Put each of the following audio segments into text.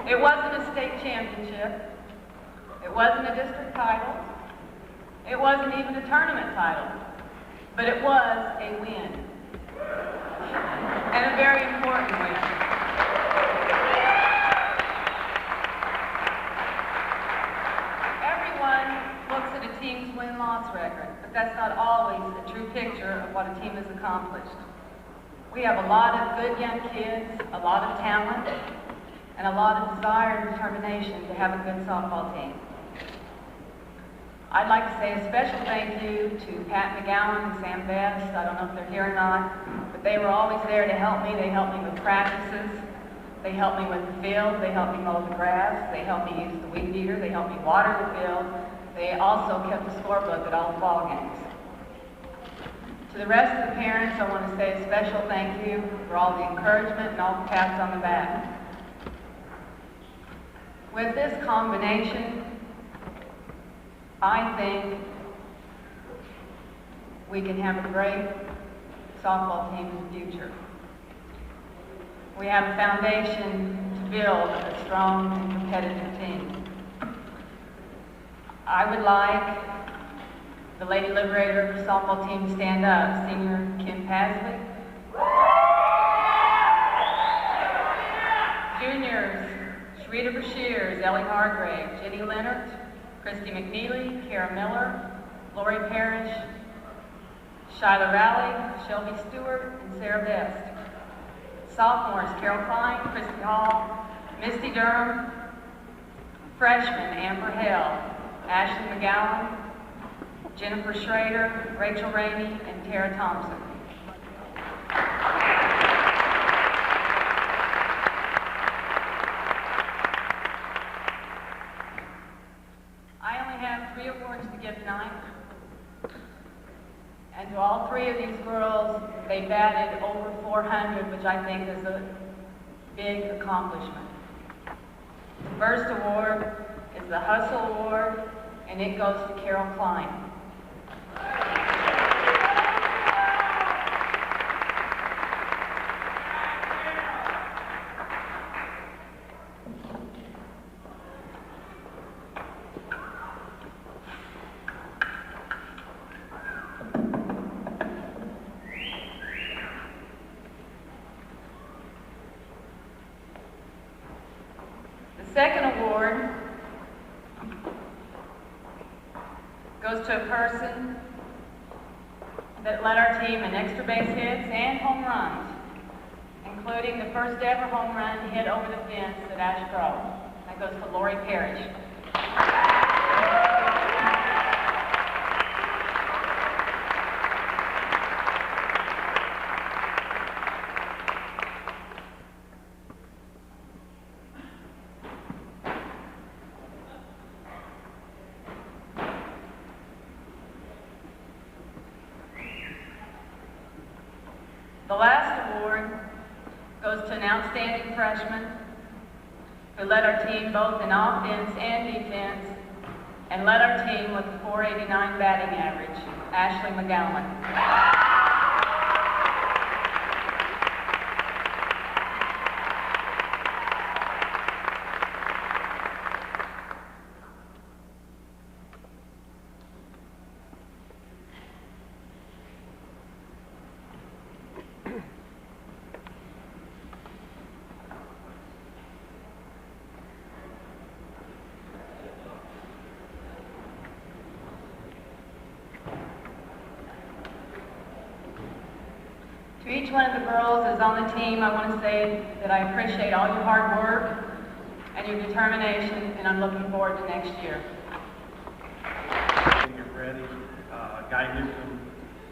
It wasn't a state championship. It wasn't a district title. It wasn't even a tournament title. But it was a win. And a very important win. Everyone looks at a team's win-loss record, but that's not always a true picture of what a team has accomplished. We have a lot of good young kids, a lot of talent, and a lot of desire and determination to have a good softball team. I'd like to say a special thank you to Pat McGowan and Sam Best. I don't know if they're here or not, but they were always there to help me. They helped me with practices. They helped me with the field. They helped me mow the grass. They helped me use the weed eater. They helped me water the field. They also kept the scorebook at all the ball games. To the rest of the parents, I want to say a special thank you for all the encouragement and all the pats on the back. With this combination, I think we can have a great softball team in the future. We have a foundation to build a strong and competitive team. I would like the Lady Liberator softball team to stand up. Senior Kim Pasley. Juniors, Sharita Bashir, Ellie Hargrave, Jenny Leonard, Christy McNeely, Kara Miller, Lori Parrish, Shyla Rowley, Shelby Stewart, and Sarah Best. Sophomores, Carol Klein, Christy Hall, Misty Durham. Freshmen, Amber Hale, Ashley McGowan, Jennifer Schrader, Rachel Rainey, and Tara Thompson. I only have 3 awards to give tonight. And to all 3 of these girls, they batted over 400, which I think is a big accomplishment. The first award is the Hustle Award, and it goes to Carol Klein. The second award goes to a person that led our team in extra base hits and home runs, including the first ever home run hit over the fence at Ash Grove. That goes to Lori Parrish. The last award goes to an outstanding freshman who led our team both in offense and defense and led our team with a .489 batting average, Ashley McGowan. To each one of the girls that's on the team, I want to say that I appreciate all your hard work and your determination, and I'm looking forward to next year. You're ready. Guy Newcomb,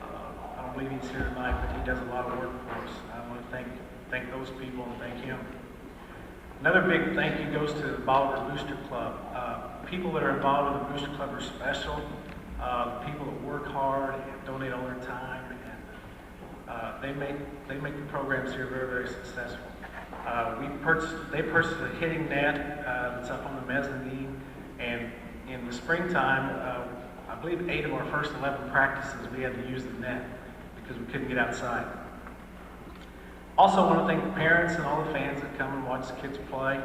I don't believe he's here tonight, but he does a lot of work for us. I want to thank those people and thank him. Another big thank you goes to the Bolivar Booster Club. People that are involved with the Booster Club are special. People that work hard and donate all their time. They make the programs here very, very successful. They purchased a hitting net that's up on the mezzanine, and in the springtime, I believe 8 of our first 11 practices we had to use the net because we couldn't get outside. Also, I want to thank the parents and all the fans that come and watch the kids play.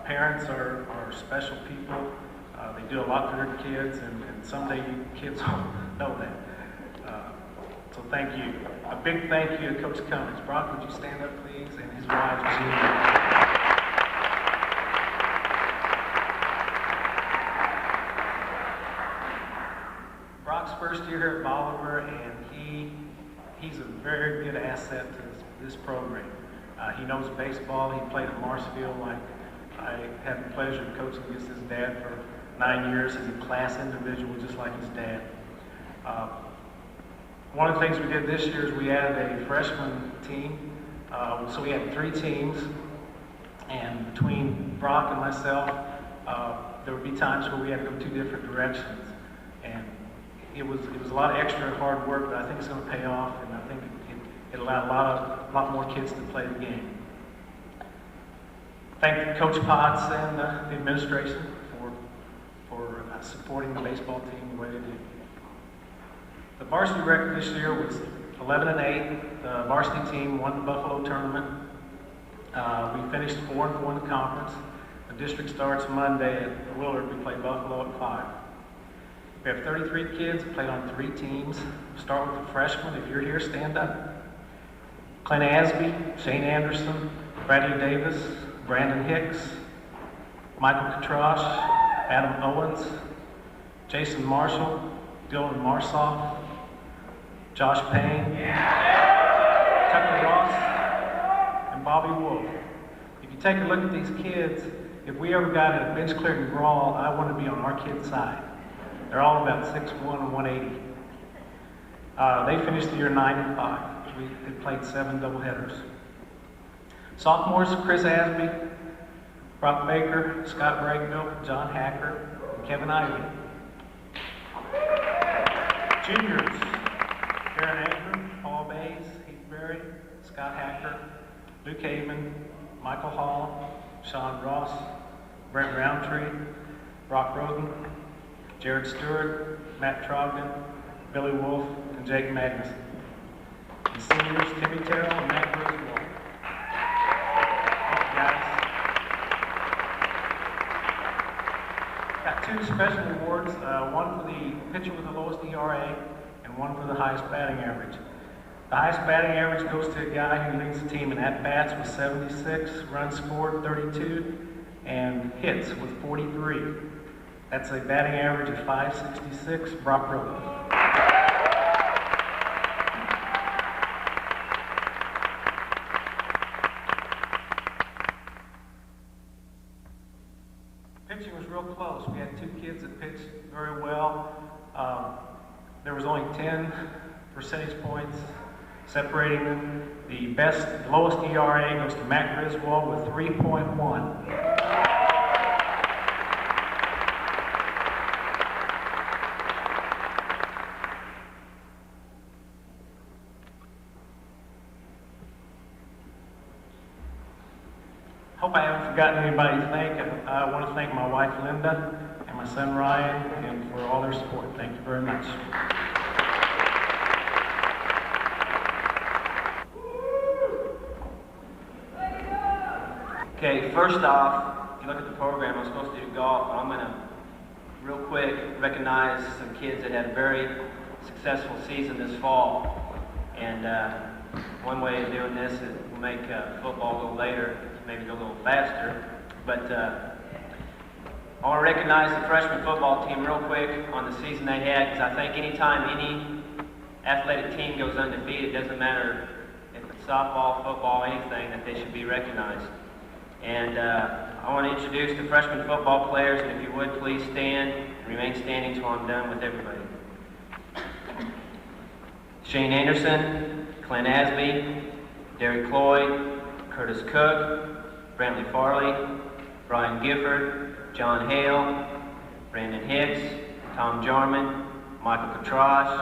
Parents are special people. They do a lot for their kids, and someday you kids will know that. So thank you. A big thank you to Coach Cummings. Brock, would you stand up, please? And his wife, Jean. Brock's first year here at Bolivar, and he's a very good asset to this program. He knows baseball. He played at Marshfield. Like I had the pleasure of coaching against his dad for 9 years. He's a class individual, just like his dad. One of the things we did this year is we added a freshman team. So we had 3 teams, and between Brock and myself, there would be times where we had to go 2 different directions. And it was a lot of extra hard work, but I think it's going to pay off, and I think it allowed a lot more kids to play the game. Thank Coach Potts and the administration for supporting the baseball team the way they did. The varsity record this year was 11-8. The varsity team won the Buffalo tournament. We finished 4-4 in the conference. The district starts Monday at Willard. We play Buffalo at 5. We have 33 kids played on 3 teams. Start with the freshmen. If you're here, stand up. Clint Asby, Shane Anderson, Bradley Davis, Brandon Hicks, Michael Katrosh, Adam Owens, Jason Marshall, Dylan Marsoff, Josh Payne, ToysRRoss, and Bobby Wolf. If you take a look at these kids, if we ever got in a bench clearing brawl, I want to be on our kids' side. They're all about 6'1" and 180. They finished the year 9-5. They played 7 doubleheaders. Sophomores, Chris Asby, Brock Baker, Scott Brakeville, John Hacker, and Kevin Ivey. Juniors, Karen Andrew, Paul Bays, Heath Berry, Scott Hacker, Luke Haven, Michael Hall, Sean Ross, Brent Roundtree, Brock Roden, Jared Stewart, Matt Trogdon, Billy Wolf, and Jake Magnuson. And seniors, Timmy Terrell and Matt Griswold. Thank you, guys. Got 2 special awards, one for the pitcher with the lowest ERA and one for the highest batting average. The highest batting average goes to a guy who leads the team in at-bats with 76, runs scored 32, and hits with 43. That's a batting average of .566, Brock Roden. Pitching was real close. We had 2 kids that pitched very well. There was only 10 percentage points separating them. The lowest ERA goes to Matt Griswold with 3.1. Hope I haven't forgotten anybody to thank. I want to thank my wife Linda and my son Ryan and for all their support. Thank you very much. Okay, first off, if you look at the program, I'm supposed to do golf, but I'm going to real quick recognize some kids that had a very successful season this fall. And one way of doing this is we'll make football a little later, maybe go a little faster. But I want to recognize the freshman football team real quick on the season they had, because I think anytime any athletic team goes undefeated, it doesn't matter if it's softball, football, anything, that they should be recognized. And I want to introduce the freshman football players, and if you would, please stand and remain standing until I'm done with everybody. Shane Anderson, Clint Asby, Derek Cloyd, Curtis Cook, Brantley Farley, Brian Gifford, John Hale, Brandon Hicks, Tom Jarman, Michael Katrosh,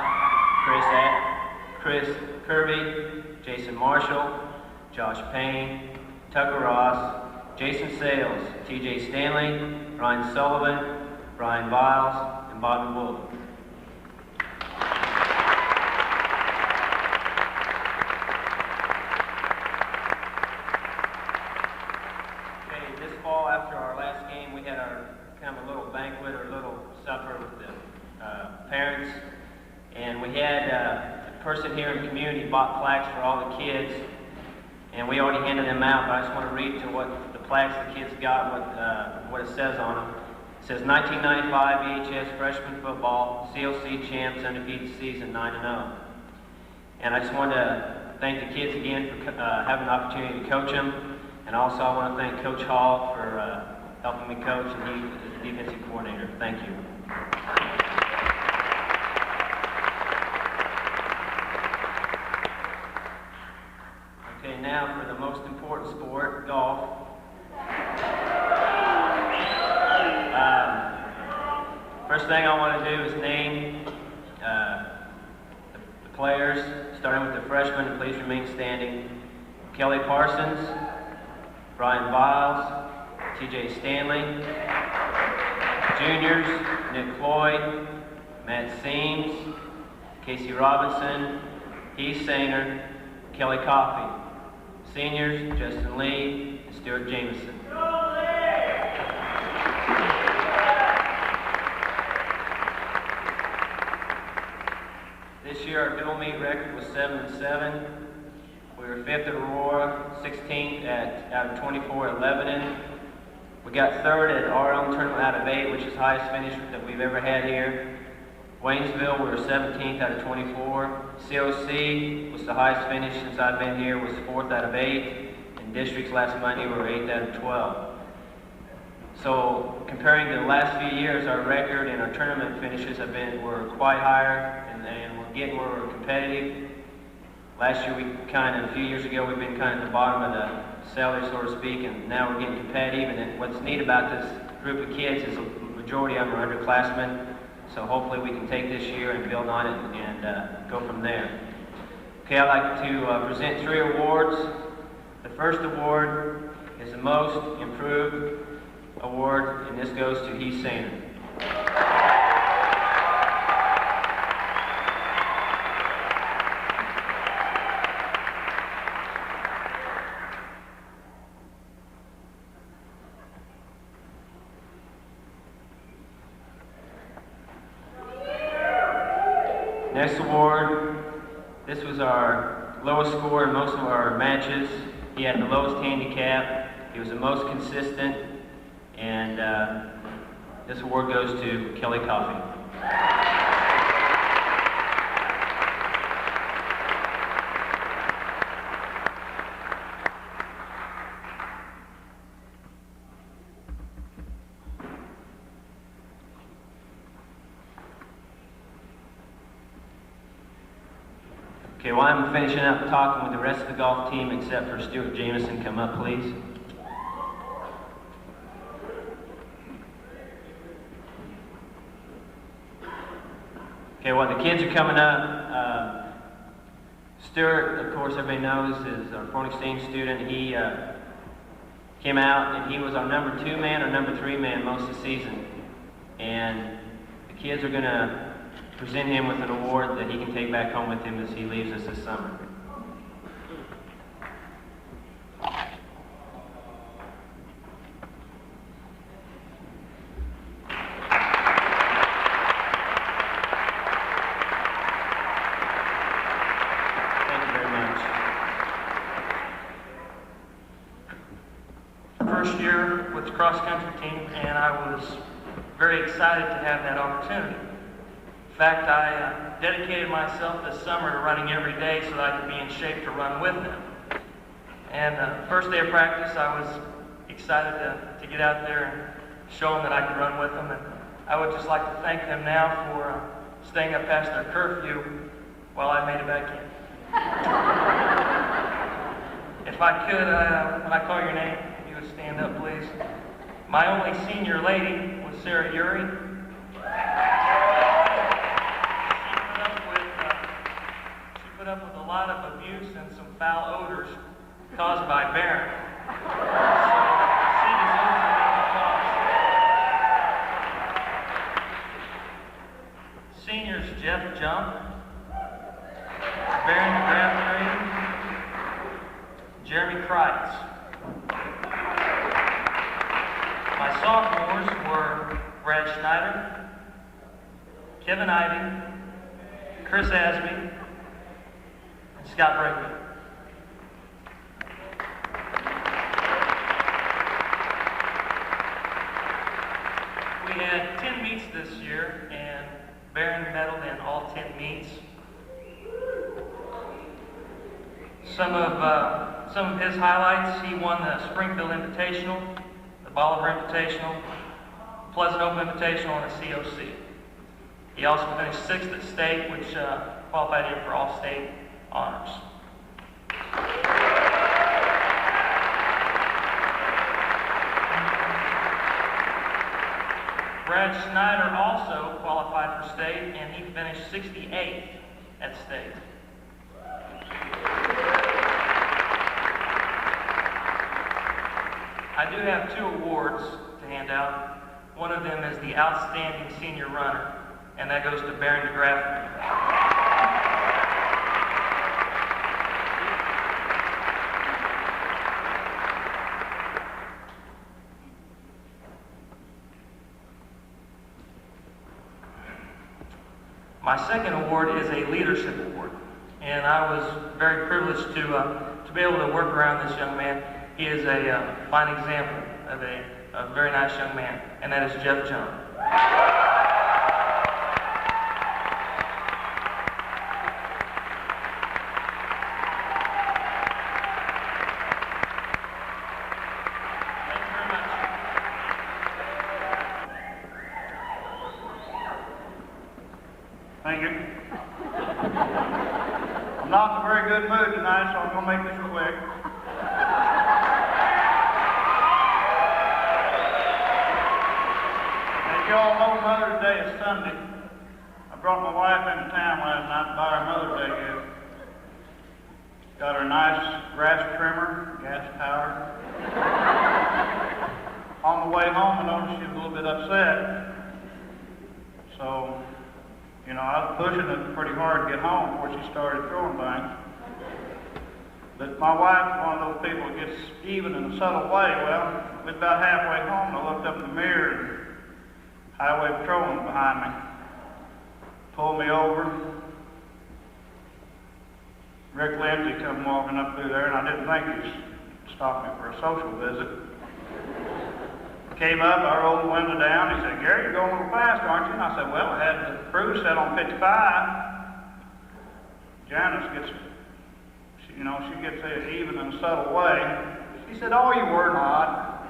Chris Kirby, Jason Marshall, Josh Payne, Tucker Ross, Jason Sales, TJ Stanley, Ryan Sullivan, Brian Biles, and Bobby Wolf. Okay, this fall, after our last game, we had our kind of a little banquet or a little supper with the parents. And we had a person here in the community bought plaques for all the kids. And we already handed them out, but I just want to read to what the plaques the kids got, what it says on them. It says 1995 EHS Freshman Football, COC Champs, undefeated season 9-0. And I just want to thank the kids again for having the opportunity to coach them. And also I want to thank Coach Hall for helping me coach, and he is the defensive coordinator. Thank you. Okay, now for the most important sport, golf. First thing I want to do is name the players, starting with the freshmen. Please remain standing. Kelly Parsons, Brian Biles, TJ Stanley. Juniors, Nick Floyd, Matt Seams, Casey Robinson, Heath Sainer, Kelly Coffey. Seniors, Justin Lee and Stuart Jameson. This year our dual meet record was 7-7. We were 5th at Aurora, 16th out of 24 at Lebanon. We got 3rd at our own tournament out of 8, which is the highest finish that we've ever had here. Waynesville, we were 17th out of 24. COC was the highest finish since I've been here, was 4th out of 8. And districts last Monday were 8th out of 12. So comparing to the last few years, our record and our tournament finishes were quite higher, and we're getting where we're competitive. Last year, a few years ago, we've been kind of at the bottom of the cellar, so to speak, and now we're getting competitive. And what's neat about this group of kids is a majority of them are underclassmen. So hopefully we can take this year and build on it and go from there. Okay, I'd like to present 3 awards. The first award is the Most Improved Award, and this goes to Heath Sainer. Next award, this was our lowest score in most of our matches. He had the lowest handicap. He was the most consistent, and this award goes to Kelly Coffey. Okay, while I'm finishing up talking with the rest of the golf team, except for Stuart Jameson, come up, please. Okay, while the kids are coming up, Stuart, of course, everybody knows, is our foreign exchange student. He came out and he was our number 2 man or number 3 man most of the season. And the kids are going to present him with an award that he can take back home with him as he leaves us this summer. Thank you very much. First year with the cross-country team, and I was very excited to have that opportunity. In fact, I dedicated myself this summer to running every day so that I could be in shape to run with them. And first day of practice, I was excited to get out there and show them that I could run with them. And I would just like to thank them now for staying up past their curfew while I made it back in. If I could, when I call your name, if you would stand up, please. My only senior lady was Sarah Urey. Put up with a lot of abuse and some foul odors caused by Baron. So she deserves a round of applause. Seniors Jeff Jump, Baron Crabtree, Jeremy Kreitz. sophomores were Brad Schneider, Kevin Ivey, Chris Asby, and Scott Bregman. We had 10 meets this year, and Barron medaled in all 10 meets. Some of his highlights: he won the Springfield Invitational, the Bolivar Invitational, Pleasant Open Invitational, and the COC. He also finished 6th at state, which qualified him for all state honors. Brad Schneider also qualified for state, and he finished 68th at state. I do have 2 awards to hand out. One of them is the Outstanding Senior Runner, and that goes to Baron DeGraff. My second award is a leadership award, and I was very privileged to be able to work around this young man. He is a fine example of a very nice young man, and that is Jeff Jones. Thank you very much. Thank you. I'm not in a very good mood tonight, so I'm going to make this quick. As you all know, Mother's Day is Sunday. I brought my wife into town last night to buy her Mother's Day gift. Got her a nice grass trimmer, gas powered. On the way home, I noticed she was a little bit upset. So, you know, I was pushing it pretty hard to get home before she started throwing things. But my wife's one of those people that gets even in a subtle way. Well, we're about halfway home, and I looked up in the mirror, and Highway Patrol was behind me. Pulled me over. Rick Lindsay come walking up through there, and I didn't think he'd stop me for a social visit. Came up, I rolled the window down. He said, "Gary, you're going a little fast, aren't you?" And I said, "Well, I had the cruise set on 55. Janice gets, she gets it even in a subtle way." She said, "Oh, you were not."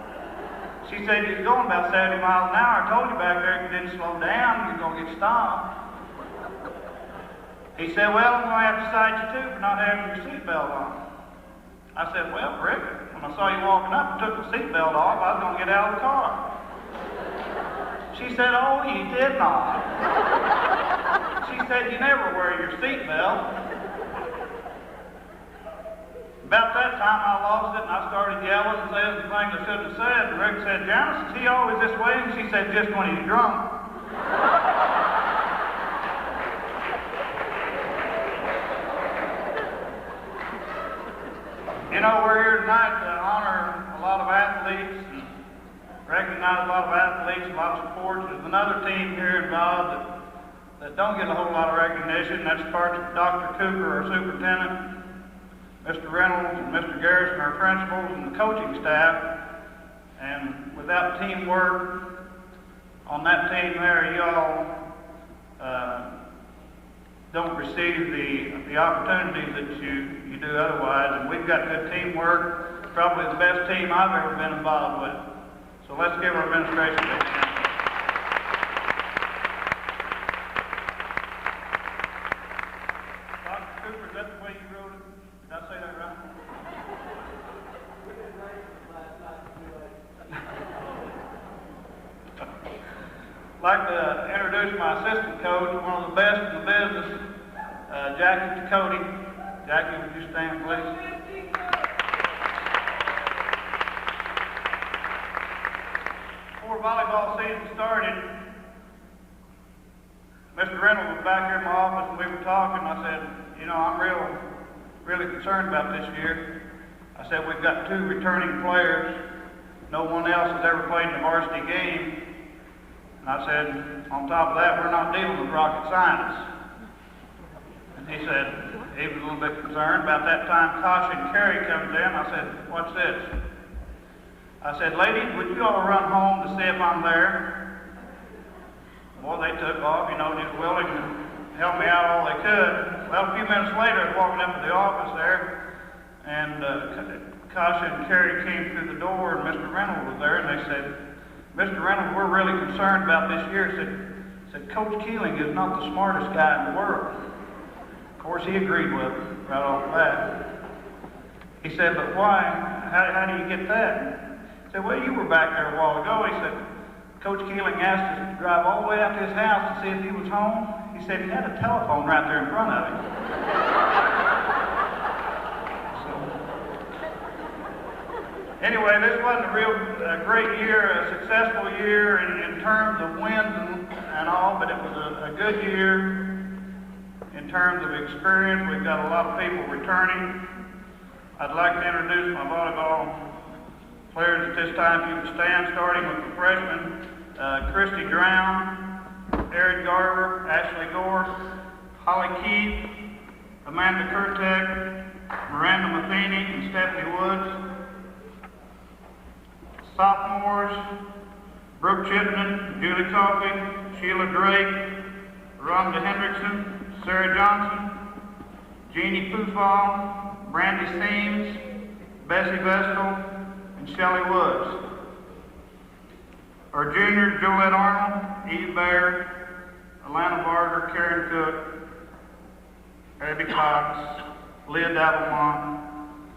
She said, "You was going about 70 miles an hour. I told you back there if you didn't slow down, you're going to get stopped." He said, "Well, I'm going to have to cite you too for not having your seatbelt on." I said, "Well, Rick, when I saw you walking up and took the seatbelt off, I was going to get out of the car." She said, "Oh, you did not." She said, "You never wear your seatbelt." About that time, I lost it, and I started yelling and saying the things I shouldn't have said. And Rick said, "Janice, is he always this way?" And she said, "Just when he's drunk." You know, we're here tonight to honor a lot of athletes and recognize a lot of athletes, a lot of sports. There's another team here involved that don't get a whole lot of recognition. That's part of Dr. Cooper, our superintendent, Mr. Reynolds and Mr. Garrison, our principals, and the coaching staff. And without teamwork on that team there, you all don't receive the opportunities that you do otherwise. And we've got good teamwork, probably the best team I've ever been involved with. So let's give our administration a big hand. Dr. Cooper, is that the way you wrote it? Did I say that right? I'd like to introduce my assistant coach, one of the best in the business, Jackie Ducote. Jackie, would you stand, please? Before volleyball season started, Mr. Reynolds was back here in my office and we were talking. I said, "You know, I'm really concerned about this year." I said, "We've got 2 returning players, no one else has ever played in a varsity game. And I said, on top of that, we're not dealing with rocket scientists. And he said, he was a little bit concerned. About that time, Kasha and Carrie comes in. I said, what's this? I said, ladies, would you all run home to see if I'm there? Well, they took off, you know, just willing to help me out all they could. Well, a few minutes later, I was walking up to the office there, and Kasha and Carrie came through the door, and Mr. Reynolds was there, and they said, Mr. Reynolds, we're really concerned about this year. Said, Coach Keeling is not the smartest guy in the world. Of course, he agreed with him right off the bat. He said, but why? How do you get that? He said, well, you were back there a while ago. He said, Coach Keeling asked us to drive all the way out to his house to see if he was home. He said he had a telephone right there in front of him. Anyway, this wasn't a real great year, a successful year in terms of wins and all, but it was a good year in terms of experience. We've got a lot of people returning. I'd like to introduce my volleyball players at this time. If you would stand, starting with the freshmen, Christy Drown, Eric Garver, Ashley Gore, Holly Keith, Amanda Kurtek, Miranda Matheny, and Stephanie Woods. Sophomores, Brooke Chipman, Julie Coffey, Sheila Drake, Rhonda Hendrickson, Sarah Johnson, Jeannie Poufall, Brandy Seams, Bessie Vestal, and Shelley Woods. Our juniors, Jolette Arnold, Eve Baer, Alana Barger, Karen Cook, Abby Cox, Leah Davenport,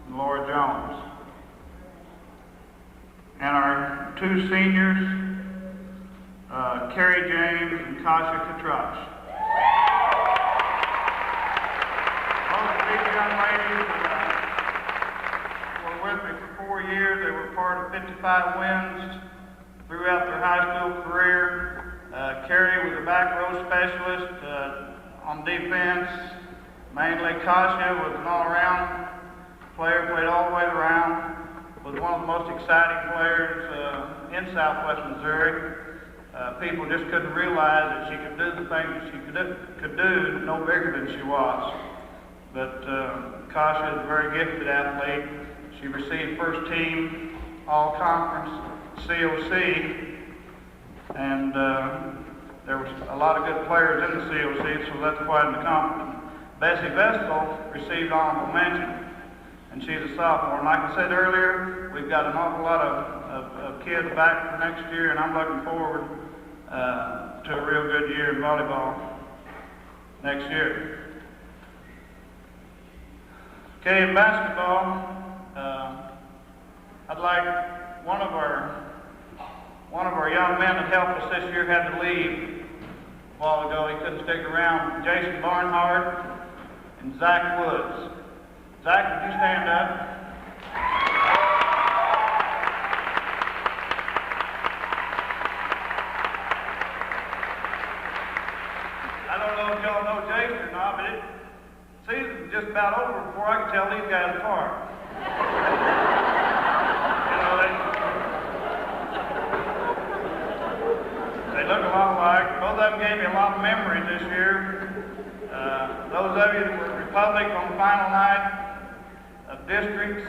and Laura Jones. And our two seniors, Carrie James and Kasha Katrash. Most of these young ladies were with me for 4 years. They were part of 55 wins throughout their high school career. Carrie was a back row specialist on defense. Mainly Kasha was an all-around player, played all the way around. Was one of the most exciting players in Southwest Missouri. People just couldn't realize that she could do the things that she could do no bigger than she was. But Kasha is a very gifted athlete. She received first team all-conference COC, and there was a lot of good players in the COC, so that's quite an accomplishment. Bessie Vestal received honorable mention, and she's a sophomore. And like I said earlier, we've got an awful lot of kids back for next year, and I'm looking forward to a real good year in volleyball next year. Okay, in basketball, I'd like one of our young men that helped us this year had to leave a while ago. He couldn't stick around. Jason Barnhart and Zach Woods. Zach, would you stand up? I don't know if y'all know Jason or not, but season's just about over before I can tell these guys apart. You know, they look a lot alike. Both of them gave me a lot of memories this year. Those of you that were at Republic on the final night of districts,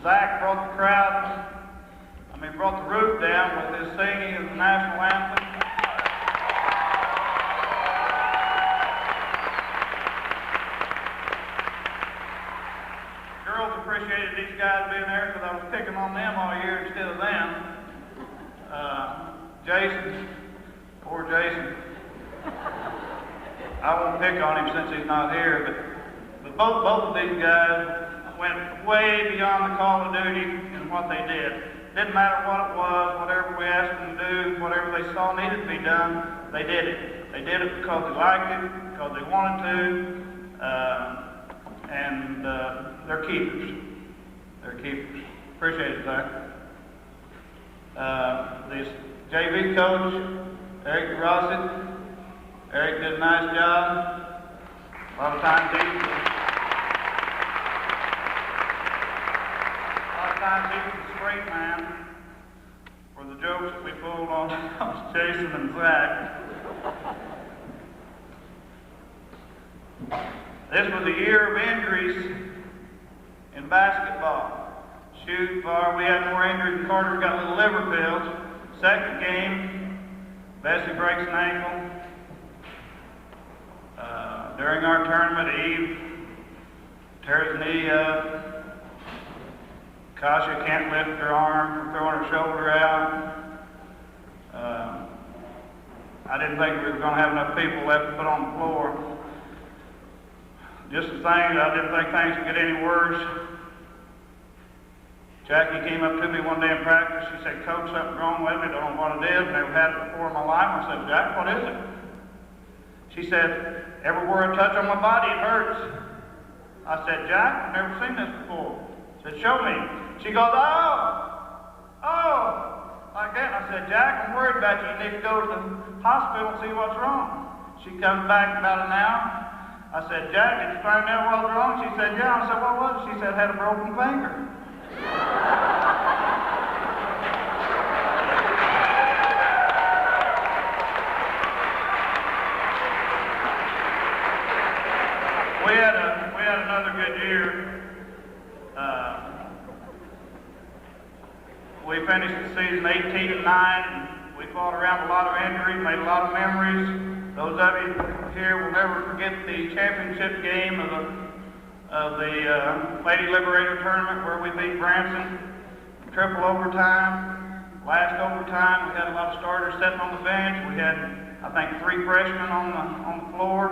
Zach brought the roof down with his singing of the national anthem. Girls appreciated these guys being there because I was picking on them all year instead of them. Jason, poor Jason. I won't pick on him since he's not here, but both of these guys went way beyond the call of duty in what they did. Didn't matter what it was, whatever we asked them to do, whatever they saw needed to be done, they did it. They did it because they liked it, because they wanted to, and they're keepers. They're keepers. Appreciate it, Zach. This JV coach, Eric Rossett. Eric did a nice job. A lot of times he was great man for the jokes that we pulled on Jason and Zach. This was a year of injuries in basketball. Shoot, we had more injuries than Carter got little liver pills. Second game, Bessie breaks an ankle. During our tournament, Eve tears her knee up. Kasha can't lift her arm from throwing her shoulder out. I didn't think we were going to have enough people left to put on the floor. Just the thing, I didn't think things would get any worse. Jackie came up to me one day in practice. She said, "Coach, something's wrong with me. Don't know what it is. Never had it before in my life." I said, "Jack, what is it?" She said, "Everywhere I touch on my body, it hurts." I said, "Jack, I've never seen this before." I said, "Show me." She goes, oh, like that. I said, "Jack, I'm worried about you. You need to go to the hospital and see what's wrong." She comes back about an hour. I said, "Jack, did you find out what was wrong?" She said, "Yeah." I said, "What was it?" She said, "I had a broken finger." We had another good year. We finished the season 18-9. And we fought around a lot of injuries, made a lot of memories. Those of you here will never forget the championship game of the Lady Liberator tournament where we beat Branson. Triple overtime. Last overtime, we had a lot of starters sitting on the bench. We had, I think, 3 freshmen on the floor.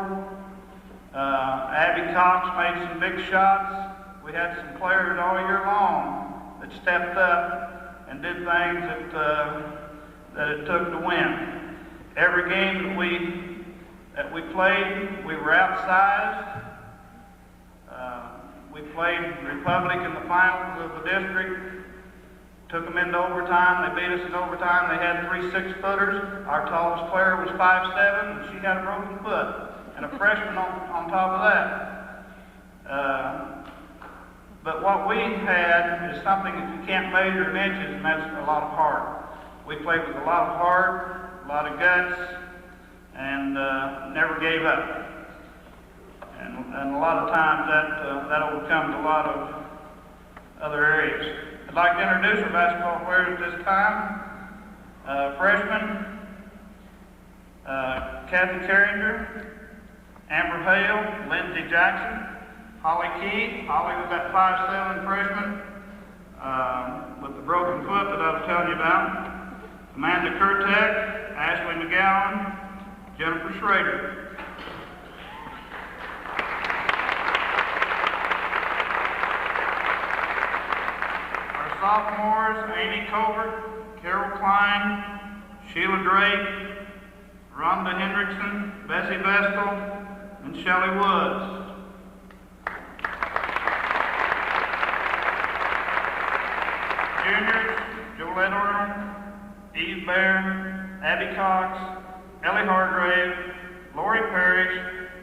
Abby Cox made some big shots. We had some players all year long that stepped up and did things that it took to win. Every game that we played, we were outsized. We played Republic in the finals of the district. Took them into overtime. They beat us in overtime. They had 3 6-footers. Our tallest player was 5'7", and she had a broken foot, and a freshman on top of that. But what we had is something that you can't measure in inches, and that's a lot of heart. We played with a lot of heart, a lot of guts, and never gave up. And a lot of times that overcomes a lot of other areas. I'd like to introduce our basketball players at this time. Freshman, Kathy Carringer, Amber Hale, Lindsay Jackson, Holly Key. Holly was that 5'7" freshman with the broken foot that I was telling you about. Amanda Kurtek, Ashley McGowan, Jennifer Schrader. Sophomores, Amy Covert, Carol Klein, Sheila Drake, Rhonda Hendrickson, Bessie Vestal, and Shelley Woods. Juniors, Joel Edward, Eve Bear, Abby Cox, Ellie Hargrave, Lori Parrish,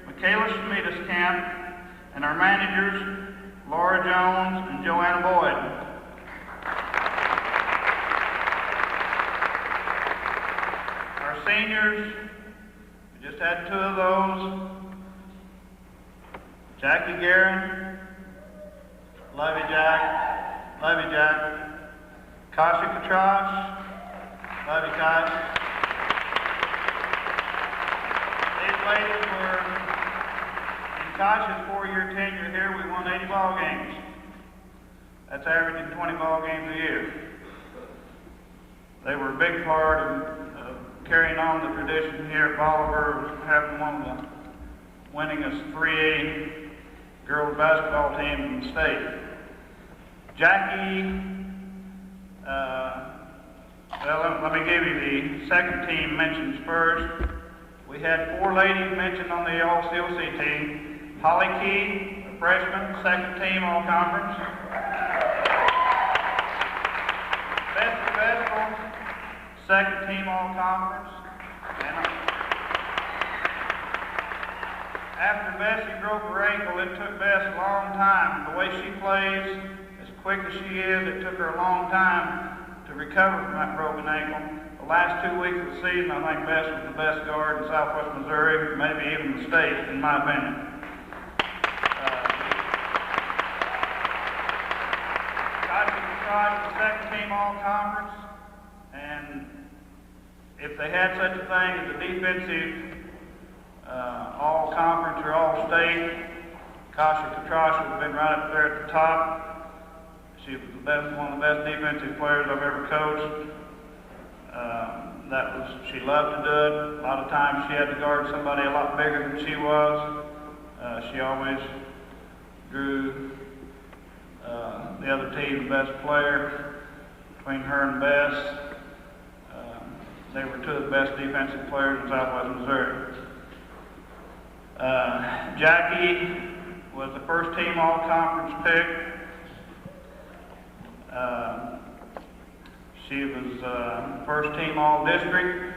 Michaela Schmiedeskamp, and our managers, Laura Jones and Joanna Boyd. Seniors, we just had 2 of those. Jackie Guerin, love you, Jack. Love you, Jack. Kasha Katrash, love you, Kash. These ladies were, in Kasha's 4-year tenure here, we won 80 ball games. That's averaging 20 ball games a year. They were a big part of carrying on the tradition here at Bolivar, having one of the winningest 3A girls basketball teams in the state. Jackie, let me give you the second team mentions first. We had 4 ladies mentioned on the All-COC team. Holly Key, a freshman, second team All-Conference. Bessie Vestal, second team All-Conference. And after Bessie broke her ankle, it took Bess a long time. The way she plays is quick as she is, it took her a long time to recover from that broken ankle. The last 2 weeks of the season, I think Bess was the best guard in Southwest Missouri, maybe even the state, in my opinion. The second team all-conference, and if they had such a thing as a defensive all-conference or all-state, Kasha Katrash would have been right up there at the top. She was one of the best defensive players I've ever coached. She loved to do it. A lot of times she had to guard somebody a lot bigger than she was. She always drew the other team the best player. Between her and Bess, they were two of the best defensive players in Southwest Missouri. Jackie was the first team all-conference pick. She was first team all-district.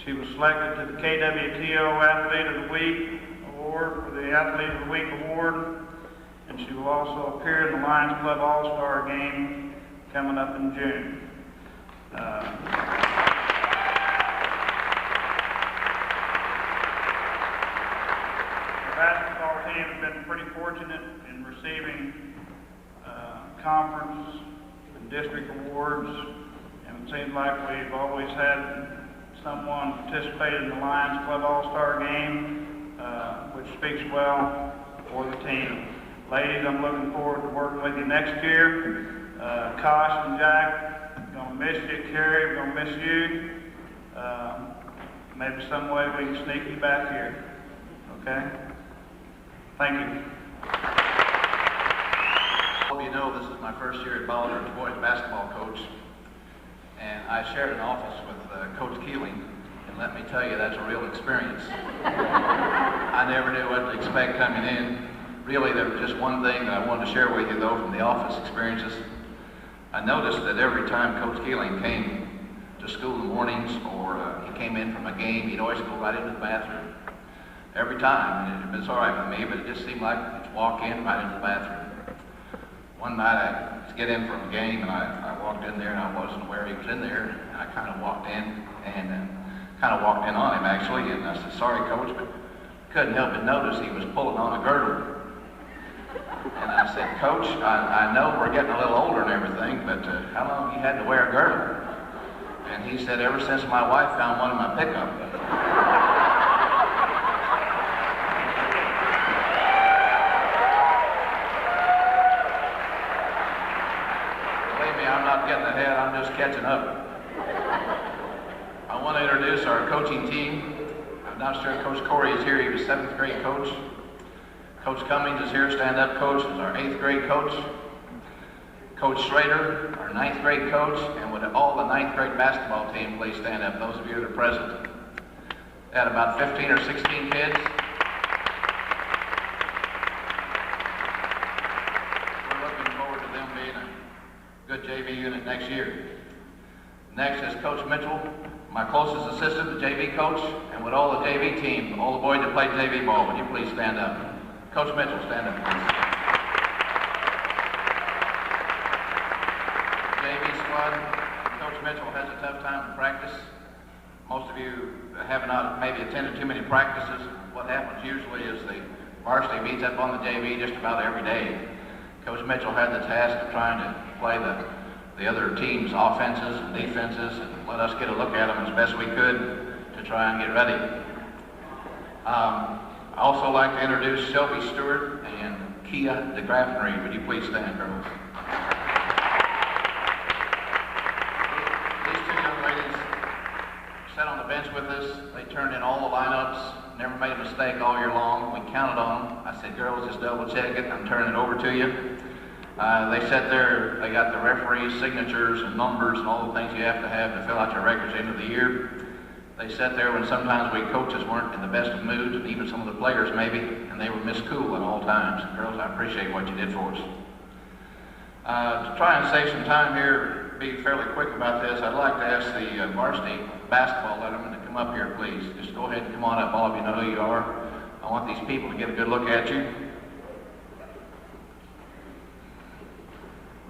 She was selected to the KWTO Athlete of the Week Award, for the Athlete of the Week Award. And she will also appear in the Lions Club All-Star Game coming up in June. The basketball team has been pretty fortunate in receiving conference and district awards, and it seems like we've always had someone participate in the Lions Club All-Star Game, which speaks well for the team. Ladies, I'm looking forward to working with you next year. Kosh and Jack, we're going to miss you. Carrie, we're going to miss you. Maybe some way we can sneak you back here. Okay? Thank you. All of you know this is my first year at Bolivar as boys basketball coach. And I shared an office with Coach Keeling. And let me tell you, that's a real experience. I never knew what to expect coming in. Really, there was just one thing that I wanted to share with you, though, from the office experiences. I noticed that every time Coach Keeling came to school in the mornings, or he came in from a game, he'd always go right into the bathroom. Every time, and it's all right with me, but it just seemed like he'd walk in right into the bathroom. One night, I was getting in from a game, and I walked in there, and I wasn't aware he was in there. And I kind of walked in, and kind of walked in on him, actually, and I said, "Sorry, Coach, but couldn't help but notice he was pulling on a girdle." And I said, "Coach, I know we're getting a little older and everything, but how long have you had to wear a girdle?" And he said, "Ever since my wife found one in my pickup." Believe me, I'm not getting ahead, I'm just catching up. I want to introduce our coaching team. I'm not sure Coach Corey is here, he was 7th grade coach. Coach Cummings is here, stand-up coach, is our 8th grade coach. Coach Schrader, our 9th grade coach, and would all the 9th grade basketball team please stand up, those of you that are present. They had about 15 or 16 kids. We're looking forward to them being a good JV unit next year. Next is Coach Mitchell, my closest assistant, the JV coach, and with all the JV team, all the boys that play JV ball, would you please stand up? Coach Mitchell, stand up, please. JV squad, Coach Mitchell has a tough time in practice. Most of you have not maybe attended too many practices. What happens usually is the varsity meets up on the JV just about every day. Coach Mitchell had the task of trying to play the other team's offenses and defenses and let us get a look at them as best we could to try and get ready. I also like to introduce Shelby Stewart and Kia DeGraffnery. Would you please stand, girls? These two young ladies sat on the bench with us. They turned in all the lineups, never made a mistake all year long. We counted on them. I said, "Girls, just double check it. I'm turning it over to you." They sat there, they got the referees' signatures and numbers and all the things you have to fill out your records at the end of the year. They sat there when sometimes we coaches weren't in the best of moods, and even some of the players maybe, and they were Miss Cool at all times. Girls, I appreciate what you did for us. To try and save some time here, be fairly quick about this, I'd like to ask the varsity basketball letterman to come up here, please. Just go ahead and come on up. All of you know who you are. I want these people to get a good look at you.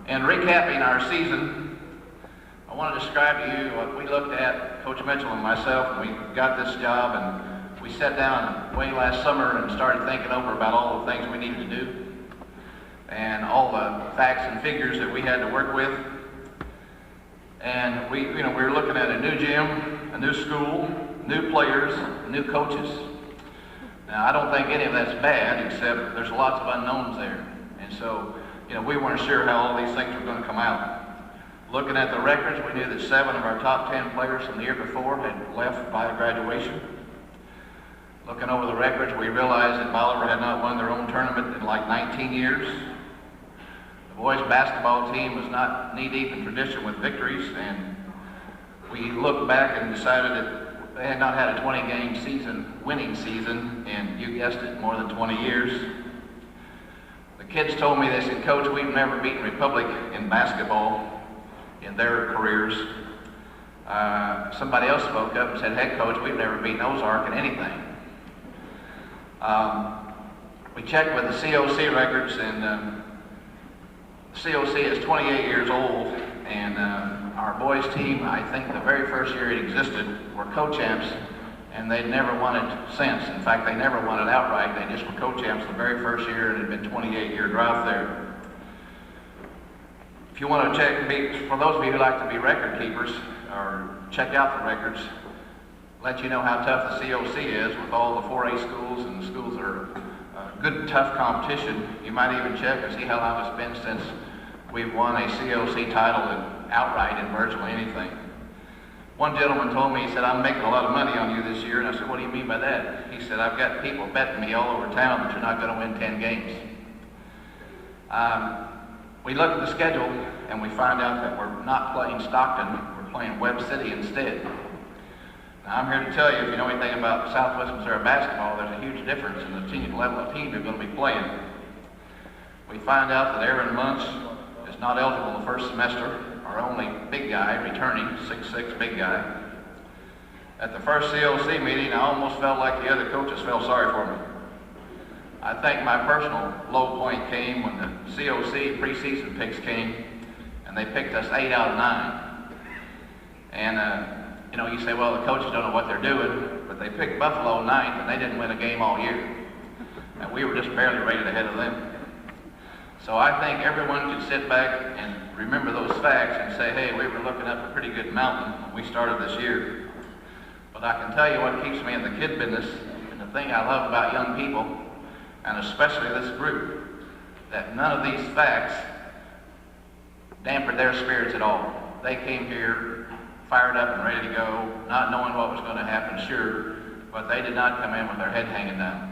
In recapping our season, I want to describe to you what we looked at, Coach Mitchell and myself, when we got this job, and we sat down way last summer and started thinking over about all the things we needed to do and all the facts and figures that we had to work with. And we were looking at a new gym, a new school, new players, new coaches. Now, I don't think any of that's bad, except there's lots of unknowns there. And so, we weren't sure how all these things were going to come out. Looking at the records, we knew that 7 of our top 10 players from the year before had left by graduation. Looking over the records, we realized that Bolivar had not won their own tournament in like 19 years. The boys basketball team was not knee-deep in tradition with victories, and we looked back and decided that they had not had a 20-game season, winning season, and you guessed it, more than 20 years. The kids told me, they said, "Coach, we've never beaten Republic in basketball in their careers." Somebody else spoke up and said, "Heck, Coach, we've never beaten Ozark in anything." We checked with the COC records, and COC is 28 years old, and our boys team, I think the very first year it existed, were co-champs, and they'd never won it since. In fact, they never won it outright. They just were co-champs the very first year, and it had been 28-year drought there. If you want to check, for those of you who like to be record keepers, or check out the records, let you know how tough the COC is with all the 4A schools, and the schools that are good, tough competition. You might even check and see how long it's been since we've won a COC title outright in virtually anything. One gentleman told me, he said, "I'm making a lot of money on you this year." And I said, "What do you mean by that?" He said, "I've got people betting me all over town that you're not going to win 10 games. We look at the schedule and we find out that we're not playing Stockton, we're playing Webb City instead. Now, I'm here to tell you, if you know anything about Southwest Missouri basketball, there's a huge difference in the level of team you're going to be playing. We find out that Aaron Munch is not eligible the first semester, our only big guy returning, 6'6" big guy. At the first COC meeting, I almost felt like the other coaches felt sorry for me. I think my personal low point came when the COC preseason picks came, and they picked us 8 out of 9. And you say, well, the coaches don't know what they're doing, but they picked Buffalo 9th, and they didn't win a game all year. And we were just barely rated ahead of them. So I think everyone could sit back and remember those facts and say, hey, we were looking up a pretty good mountain when we started this year. But I can tell you what keeps me in the kid business, and the thing I love about young people, and especially this group, that none of these facts dampened their spirits at all. They came here fired up and ready to go, not knowing what was going to happen, sure, but they did not come in with their head hanging down.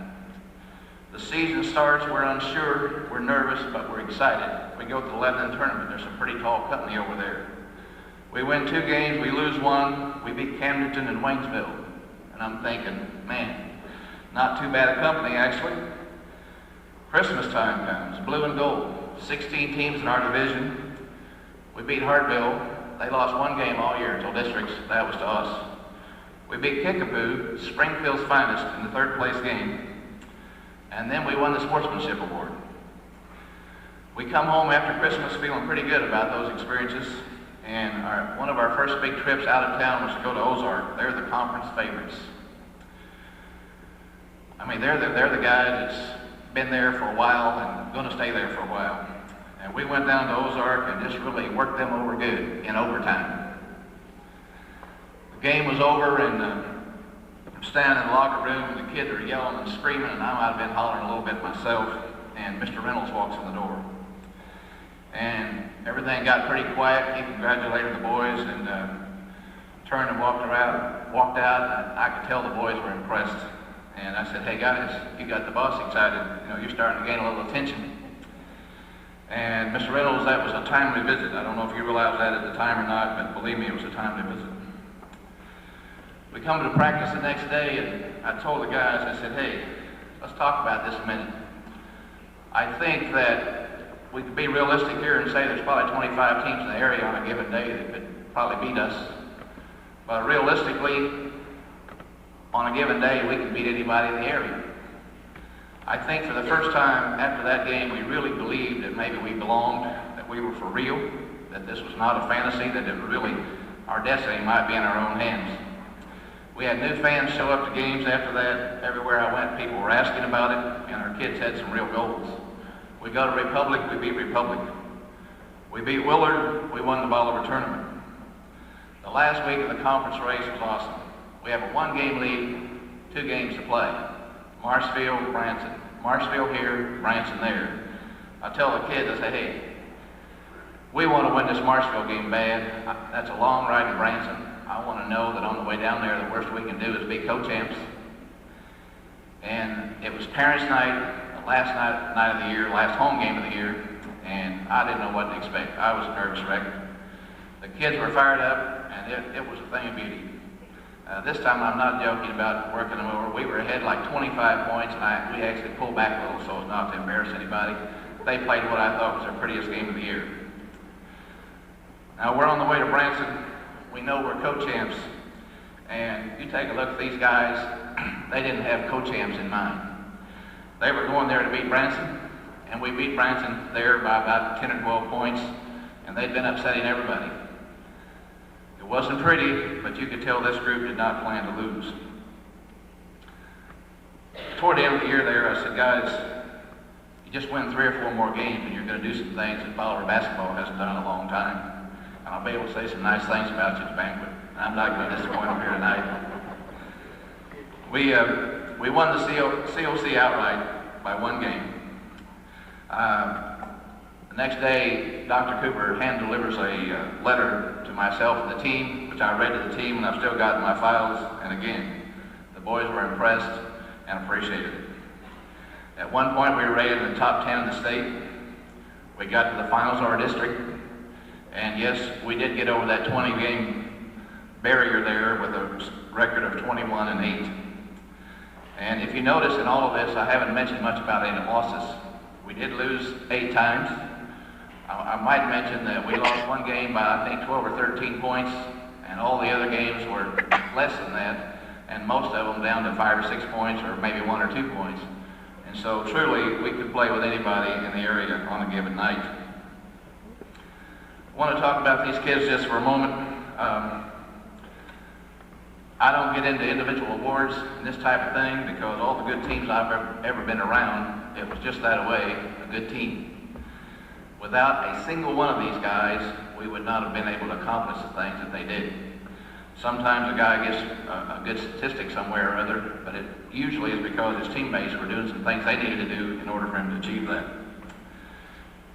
The season starts, we're unsure, we're nervous, but we're excited. We go to the Lebanon tournament, there's some pretty tall company over there. We win 2 games, we lose 1, we beat Camdenton and Waynesville. And I'm thinking, man, not too bad a company actually. Christmas time comes, blue and gold, 16 teams in our division. We beat Hartville. They lost 1 game all year until districts. That was to us. We beat Kickapoo, Springfield's finest, in the 3rd place game. And then we won the Sportsmanship Award. We come home after Christmas feeling pretty good about those experiences. And one of our first big trips out of town was to go to Ozark. They're the conference favorites. I mean, they're the guys that's been there for a while and going to stay there for a while. And we went down to Ozark and just really worked them over good in overtime. The game was over, and I'm standing in the locker room, and the kids are yelling and screaming, and I might have been hollering a little bit myself, and Mr. Reynolds walks in the door. And everything got pretty quiet. He congratulated the boys and turned and walked out, and I could tell the boys were impressed. And I said, hey guys, you got the boss excited. You're starting to gain a little attention. And Mr. Reynolds, that was a timely visit. I don't know if you realized that at the time or not, but believe me, it was a timely visit. We come to practice the next day, and I told the guys, I said, hey, let's talk about this a minute. I think that we could be realistic here and say there's probably 25 teams in the area on a given day that could probably beat us. But realistically, on a given day, we could beat anybody in the area. I think for the first time after that game, we really believed that maybe we belonged, that we were for real, that this was not a fantasy, that it really, our destiny might be in our own hands. We had new fans show up to games after that. Everywhere I went, people were asking about it, and our kids had some real goals. We go to Republic, we beat Republic. We beat Willard, we won the Bolivar tournament. The last week of the conference race was awesome. We have a 1-game lead, 2 games to play. Marshfield, Branson. Marshfield here, Branson there. I tell the kids, I say, hey, we want to win this Marshfield game bad. That's a long ride to Branson. I want to know that on the way down there, the worst we can do is be co-champs. And it was Parents' Night, the last night of the year, last home game of the year, and I didn't know what to expect. I was a nervous wreck. The kids were fired up, and it was a thing of beauty. This time I'm not joking about working them over. We were ahead like 25 points, and we actually pulled back a little so as not to embarrass anybody. They played what I thought was their prettiest game of the year. Now we're on the way to Branson. We know we're co-champs, and you take a look at these guys, they didn't have co-champs in mind. They were going there to beat Branson, and we beat Branson there by about 10 or 12 points, and they'd been upsetting everybody. It wasn't pretty, but you could tell this group did not plan to lose. Toward the end of the year there, I said, guys, you just win 3 or 4 more games, and you're going to do some things that Bolivar basketball hasn't done in a long time. And I'll be able to say some nice things about you at the banquet. And I'm not going to disappoint them here tonight. We won the COC outright by 1 game. The next day, Dr. Cooper hand-delivers a letter to myself and the team, which I read to the team, and I've still got in my files. And again, the boys were impressed and appreciated it. At one point, we were rated in the top 10 in the state. We got to the finals of our district. And yes, we did get over that 20-game barrier there with a record of 21-8. And if you notice in all of this, I haven't mentioned much about any losses. We did lose 8 times. I might mention that we lost 1 game by, I think, 12 or 13 points, and all the other games were less than that, and most of them down to 5 or 6 points, or maybe 1 or 2 points. And so truly, we could play with anybody in the area on a given night. I want to talk about these kids just for a moment. I don't get into individual awards and this type of thing because all the good teams I've ever been around, it was just that way, a good team. Without a single one of these guys, we would not have been able to accomplish the things that they did. Sometimes a guy gets a good statistic somewhere or other, but it usually is because his teammates were doing some things they needed to do in order for him to achieve that.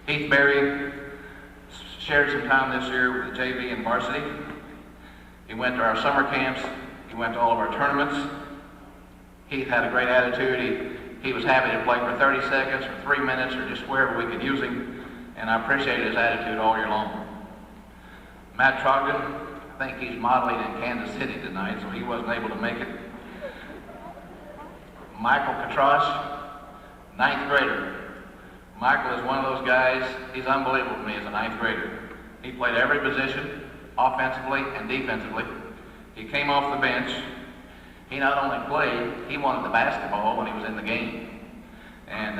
Heath Berry shared some time this year with the JV and varsity. He went to our summer camps. He went to all of our tournaments. Heath had a great attitude. He was happy to play for 30 seconds or 3 minutes or just wherever we could use him. And I appreciated his attitude all year long. Matt Trogdon, I think he's modeling in Kansas City tonight, so he wasn't able to make it. Michael Katrosh, 9th grader. Michael is one of those guys, he's unbelievable to me as a 9th grader. He played every position, offensively and defensively. He came off the bench. He not only played, he wanted the basketball when he was in the game. And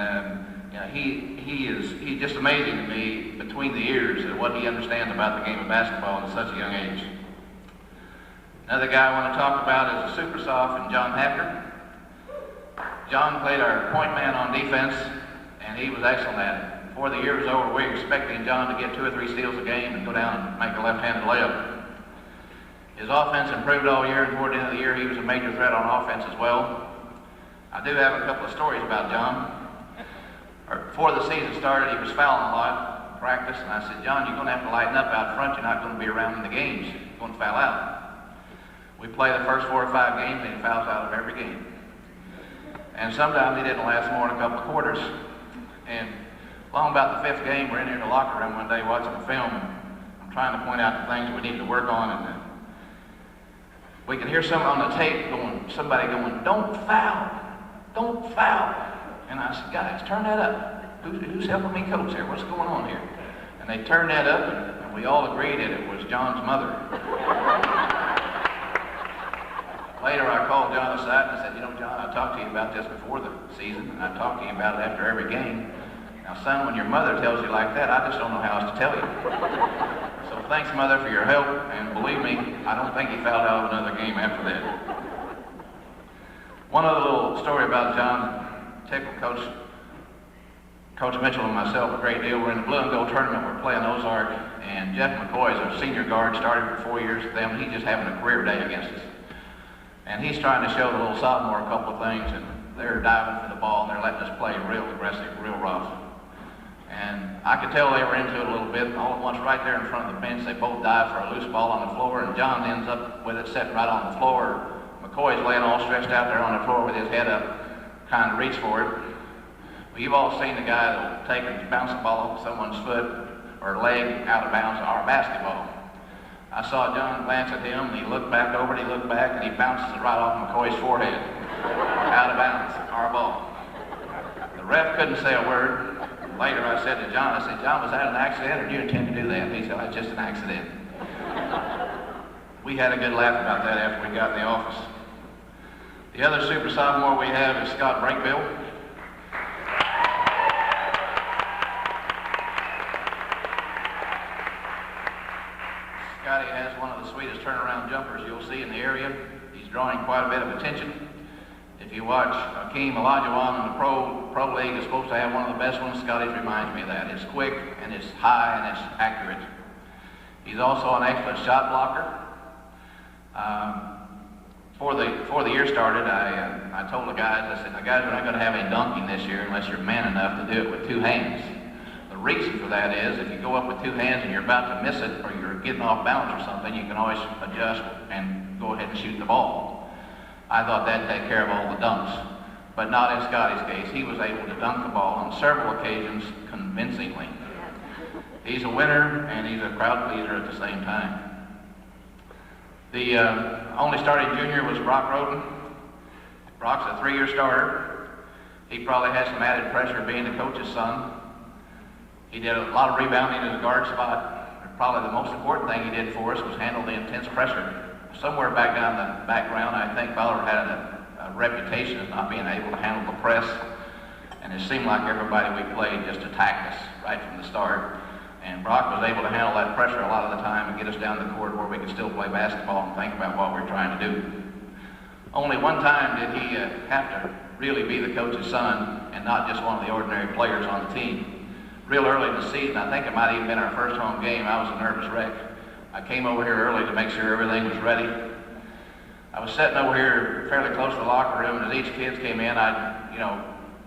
you know, he's just amazing to me between the years at what he understands about the game of basketball at such a young age. Another guy I want to talk about is a super soft and John Hacker. John played our point man on defense, and he was excellent at it. Before the year was over, we were expecting John to get 2 or 3 steals a game and go down and make a left-handed layup. His offense improved all year, and toward the end of the year, he was a major threat on offense as well. I do have a couple of stories about John. Before the season started, he was fouling a lot in practice, and I said, John, you're going to have to lighten up out front. You're not going to be around in the games. You're going to foul out. We play the first 4 or 5 games, and he fouls out of every game. And sometimes he didn't last more than a couple of quarters. And along about the 5th game, we're in here in the locker room one day watching the film, and I'm trying to point out the things we need to work on, and we can hear something on the tape somebody going, don't foul, don't foul. And I said, guys, turn that up. Who's helping me coach here? What's going on here? And they turned that up, and we all agreed that it was John's mother. Later, I called John aside and I said, you know, John, I talked to you about this before the season, and I talked to you about it after every game. Now, son, when your mother tells you like that, I just don't know how else to tell you. So thanks, Mother, for your help, and believe me, I don't think he fouled out of another game after that. One other little story about John tickled Coach Mitchell and myself a great deal. We're in the blue and gold tournament. We're playing Ozark, and Jeff McCoy is a senior guard, started for 4 years with them. He's just having a career day against us. And he's trying to show the little sophomore a couple of things, and they're diving for the ball, and they're letting us play real aggressive, real rough. And I could tell they were into it a little bit, and all at once, right there in front of the bench, they both dive for a loose ball on the floor, and John ends up with it sitting right on the floor. McCoy's laying all stretched out there on the floor with his head up, trying to reach for it. Well, you've all seen the guy that'll take and bounce the ball off someone's foot or leg out of bounds, our basketball. I saw John glance at him, and he looked back over it, he looked back, and he bounces it right off McCoy's forehead. Out of bounds, our ball. The ref couldn't say a word. Later I said to John, I said, John, was that an accident, or did you intend to do that? He said, it's just an accident. We had a good laugh about that after we got in the office. The other super sophomore we have is Scott Breakbill. Scotty has one of the sweetest turnaround jumpers you'll see in the area. He's drawing quite a bit of attention. If you watch Akeem Olajuwon in the Pro League is supposed to have one of the best ones, Scotty's reminds me of that. It's quick, and it's high, and it's accurate. He's also an excellent shot blocker. Before the year started, I told the guys, I said, guys, we're not going to have any dunking this year unless you're man enough to do it with two hands. The reason for that is if you go up with two hands and you're about to miss it or you're getting off balance or something, you can always adjust and go ahead and shoot the ball. I thought that'd take care of all the dunks, but not in Scotty's case. He was able to dunk the ball on several occasions convincingly. He's a winner and he's a crowd pleaser at the same time. The only starting junior was Brock Roden. Brock's a 3-year starter. He probably has some added pressure being the coach's son. He did a lot of rebounding in the guard spot. Probably the most important thing he did for us was handle the intense pressure. Somewhere back down the background, I think Bolivar had a reputation of not being able to handle the press. And it seemed like everybody we played just attacked us right from the start. And Brock was able to handle that pressure a lot of the time and get us down the court where we could still play basketball and think about what we're trying to do. Only one time did he have to really be the coach's son and not just one of the ordinary players on the team. Real early in the season, I think it might have even been our first home game, I was a nervous wreck. I came over here early to make sure everything was ready. I was sitting over here fairly close to the locker room, and as each kid came in,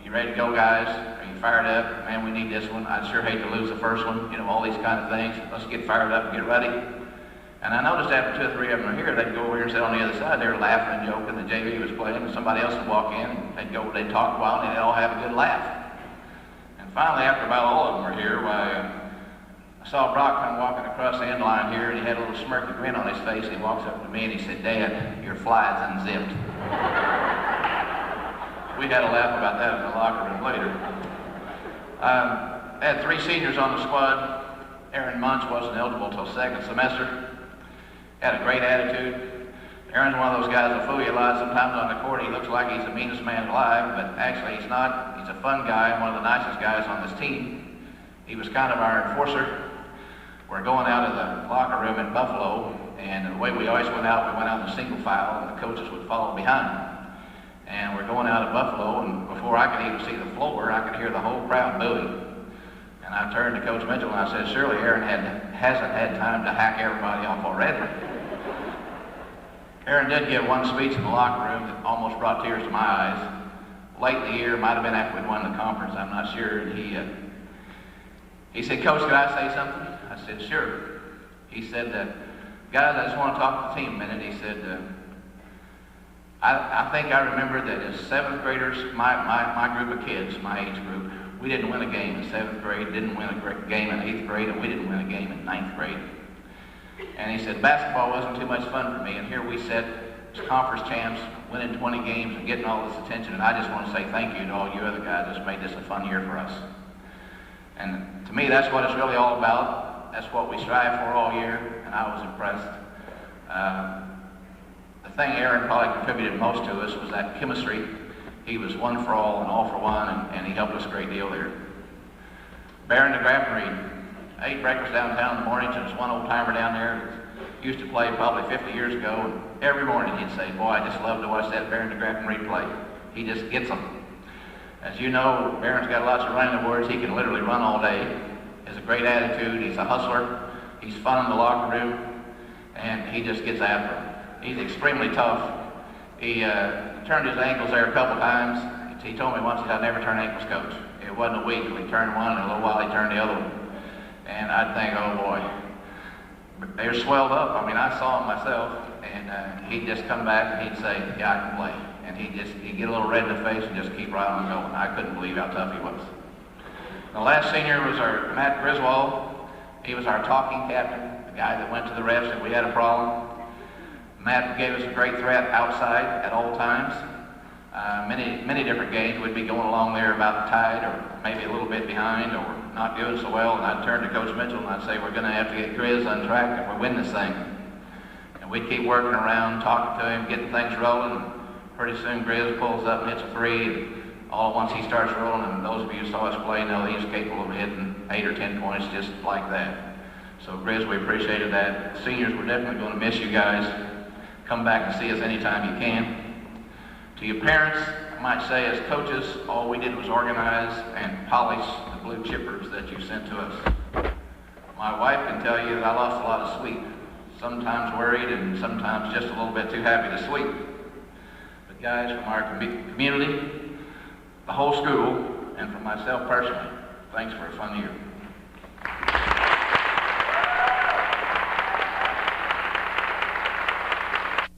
you ready to go, guys? Are you fired up? Man, we need this one. I'd sure hate to lose the first one. All these kind of things. Let's get fired up and get ready. And I noticed after 2 or 3 of them were here, they'd go over here and sit on the other side. They were laughing and joking. The JV was playing, and somebody else would walk in, and they'd talk a while, and they'd all have a good laugh. And finally, after about all of them were here, I saw Brock come walking across the end line here, and he had a little smirky grin on his face, and he walks up to me and he said, Dad, your fly is unzipped. We had a laugh about that in the locker room later. I had 3 seniors on the squad. Aaron Munch wasn't eligible until second semester. Had a great attitude. Aaron's one of those guys that'll fool you a lot. Sometimes on the court he looks like he's the meanest man alive, but actually he's not. He's a fun guy and one of the nicest guys on this team. He was kind of our enforcer. We're going out of the locker room in Buffalo, and the way we always went out in single file, and the coaches would follow behind. And we're going out of Buffalo, and before I could even see the floor, I could hear the whole crowd booing. And I turned to Coach Mitchell and I said, surely Aaron hasn't had time to hack everybody off already. Aaron did give one speech in the locker room that almost brought tears to my eyes. Late in the year, might have been after we'd won the conference, I'm not sure. And he said, Coach, could I say something? I said, sure. He said, guys, I just want to talk to the team a minute. He said, I think I remember that as 7th graders, my group of kids, my age group, we didn't win a game in 7th grade, didn't win a game in 8th grade, and we didn't win a game in 9th grade. And he said, basketball wasn't too much fun for me, and here we sat as conference champs, winning 20 games and getting all this attention, and I just want to say thank you to all you other guys that's made this a fun year for us. And to me, that's what it's really all about. That's what we strive for all year, and I was impressed. The thing Aaron probably contributed most to us was that chemistry. He was one for all and all for one, and he helped us a great deal there. Baron the Grafton Reed. I ate breakfast downtown in the mornings, and there's one old timer down there that used to play probably 50 years ago, and every morning he'd say, boy, I just love to watch that Baron the Grafton Reed play. He just gets them. As you know, Baron's got lots of running awards. He can literally run all day. He has a great attitude. He's a hustler. He's fun in the locker room, and he just gets after them. He's extremely tough. He turned his ankles there a couple times. He told me once that I'd never turn ankles, coach. It wasn't a week. He turned one, and in a little while he turned the other one. And I'd think, oh boy, they're swelled up. I mean, I saw him myself, and he'd just come back and he'd say, yeah, I can play. And he'd get a little red in the face and just keep right on going. I couldn't believe how tough he was. The last senior was our Matt Griswold. He was our talking captain, the guy that went to the refs if we had a problem. Matt gave us a great threat outside at all times. Many different games. We'd be going along there about tied or maybe a little bit behind or not doing so well, and I'd turn to Coach Mitchell and I'd say, we're going to have to get Grizz on track if we win this thing. And we'd keep working around, talking to him, getting things rolling, and pretty soon Grizz pulls up and hits a three, and all at once he starts rolling, and those of you who saw us play know he's capable of hitting 8 or 10 points just like that. So Grizz, we appreciated that. Seniors, we're definitely going to miss you guys. Come back and see us anytime you can. To your parents, I might say as coaches, all we did was organize and polish the blue chippers that you sent to us. My wife can tell you that I lost a lot of sleep, sometimes worried and sometimes just a little bit too happy to sleep. But guys, from our community, the whole school, and from myself personally, thanks for a fun year.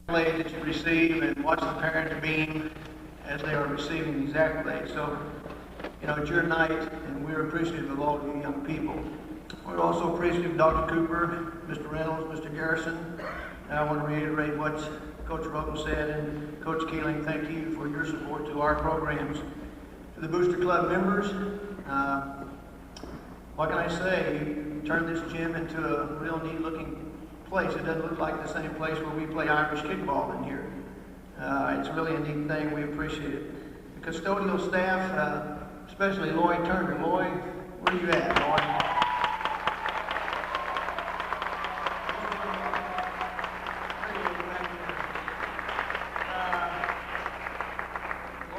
That you receive and watch the parents beam as they are receiving these accolades. So, you know, it's your night, and we're appreciative of all you young people. We're also appreciative of Dr. Cooper, Mr. Reynolds, Mr. Garrison. And I want to reiterate what Coach Roden said, and Coach Keeling, thank you for your support to our programs. To the Booster Club members, what can I say? You turned this gym into a real neat-looking place. It doesn't look like the same place where we play Irish kickball in here. It's really a neat thing. We appreciate it. The custodial staff, especially Lloyd Turner. Lloyd, where you at, Lloyd?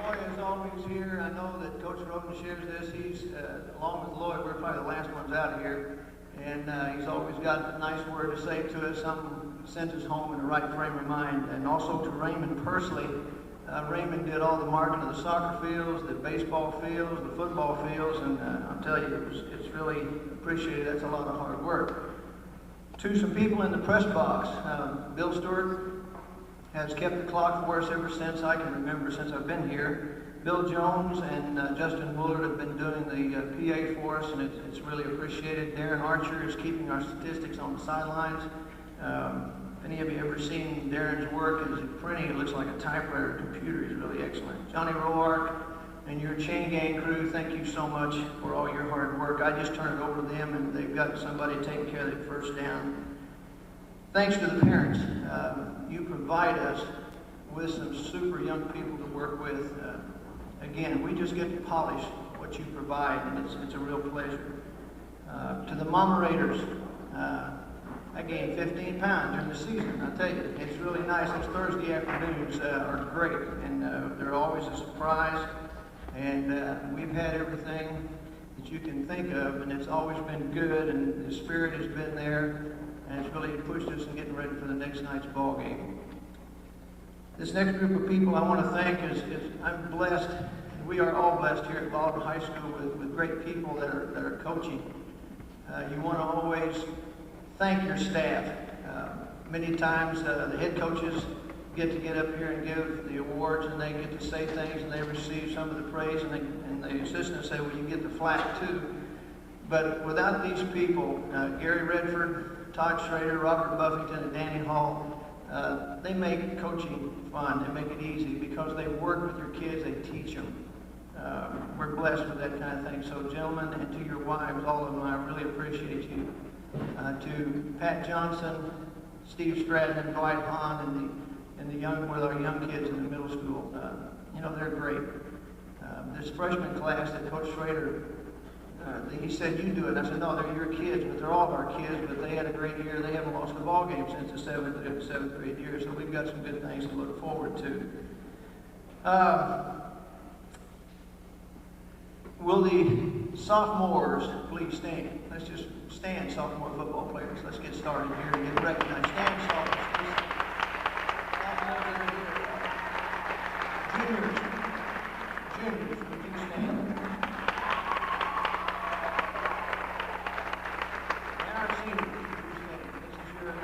Lloyd is always here. I know that Coach Roden shares this. He's, along with Lloyd, we're probably the last ones out of here. And he's always got a nice word to say to us, something sent us home in the right frame of mind. And also to Raymond personally. Raymond did all the marking of the soccer fields, the baseball fields, the football fields, and I'll tell you, it's really appreciated. That's a lot of hard work. To some people in the press box, Bill Stewart has kept the clock for us ever since I can remember, since I've been here. Bill Jones and Justin Woolard have been doing the PA for us, and it's really appreciated. Darren Archer is keeping our statistics on the sidelines. If any of you ever seen Darren's work as printing, it looks like a typewriter computer. He's really excellent. Johnny Roark and your chain gang crew, thank you so much for all your hard work. I just turned it over to them, and they've got somebody taking care of the first down. Thanks to the parents. You provide us with some super young people to work with. Again, we just get to polish what you provide, and it's a real pleasure. To the Mama-Raters, I gained 15 pounds during the season. I tell you, it's really nice. Those Thursday afternoons are great, and they're always a surprise. And we've had everything that you can think of, and it's always been good, and the spirit has been there, and it's really pushed us in getting ready for the next night's ball game. This next group of people I want to thank is I'm blessed, and we are all blessed here at Bolivar High School with great people that are coaching. You want to always thank your staff. Many times the head coaches get up here and give the awards, and they get to say things, and they receive some of the praise, and the assistants say, well, you get the flack too. But without these people, Gary Redford, Todd Schrader, Robert Buffington, and Danny Hall, they make coaching fun. They make it easy because they work with your kids, they teach them. We're blessed with that kind of thing. So gentlemen, and to your wives, all of them, I really appreciate you. To Pat Johnson, Steve Stratton, and Dwight Hahn, and the young, with our young kids in the middle school, you know, they're great. This freshman class that Coach Schrader he said, you do it. And I said, no, they're your kids, but they're all of our kids, but they had a great year. They haven't lost a ball game since the seventh grade year, so we've got some good things to look forward to. Will the sophomores please stand? Let's just stand, sophomore football players. Let's get started here and get recognized. Stand, sophomores, please. Sophomores that are here. Juniors, would you stand? And our seniors, would you stand? This is your 19.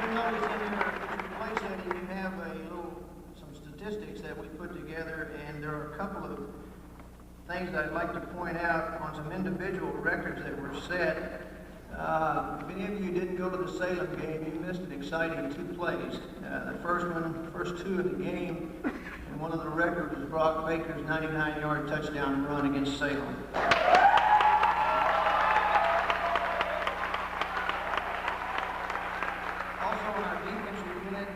You notice in your play setting you have some statistics that we put together, and there are a couple of things that I'd like to point out on some individual records that were set. If any of you didn't go to the Salem game, you missed an exciting 2 plays. The first 2 of the game, and one of the records was Brock Baker's 99-yard touchdown run against Salem. Also on our defensive unit,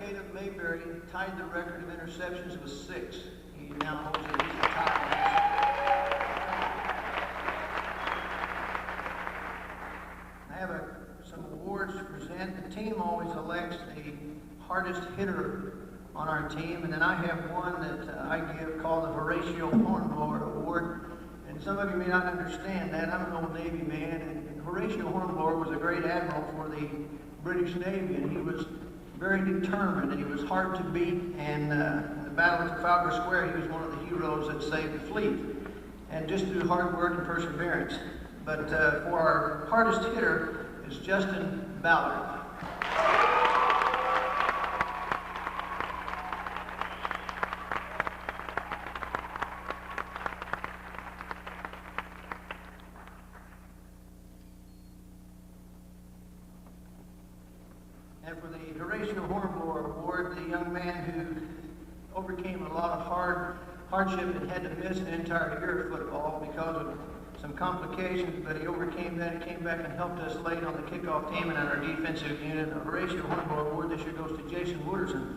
Caleb Mayberry tied the record of interceptions with 6. He now holds it as a tie. I have some awards to present. The team always elects the hardest hitter on our team, and then I have one that I give called the Horatio Hornblower Award. And some of you may not understand that. I'm an old Navy man, and Horatio Hornblower was a great admiral for the British Navy, and he was very determined, and he was hard to beat. And in the Battle of Trafalgar Square, he was one of the heroes that saved the fleet, and just through hard work and perseverance. But for our hardest hitter is Justin Ballard. And for the Horatio Hornblower Award, the young man who overcame a lot of hardship and had to miss an entire year of football because of some complications, but he overcame that and came back and helped us late on the kickoff team and on our defensive unit. The Horatio Hornblower Award this year goes to Jason Wooderson.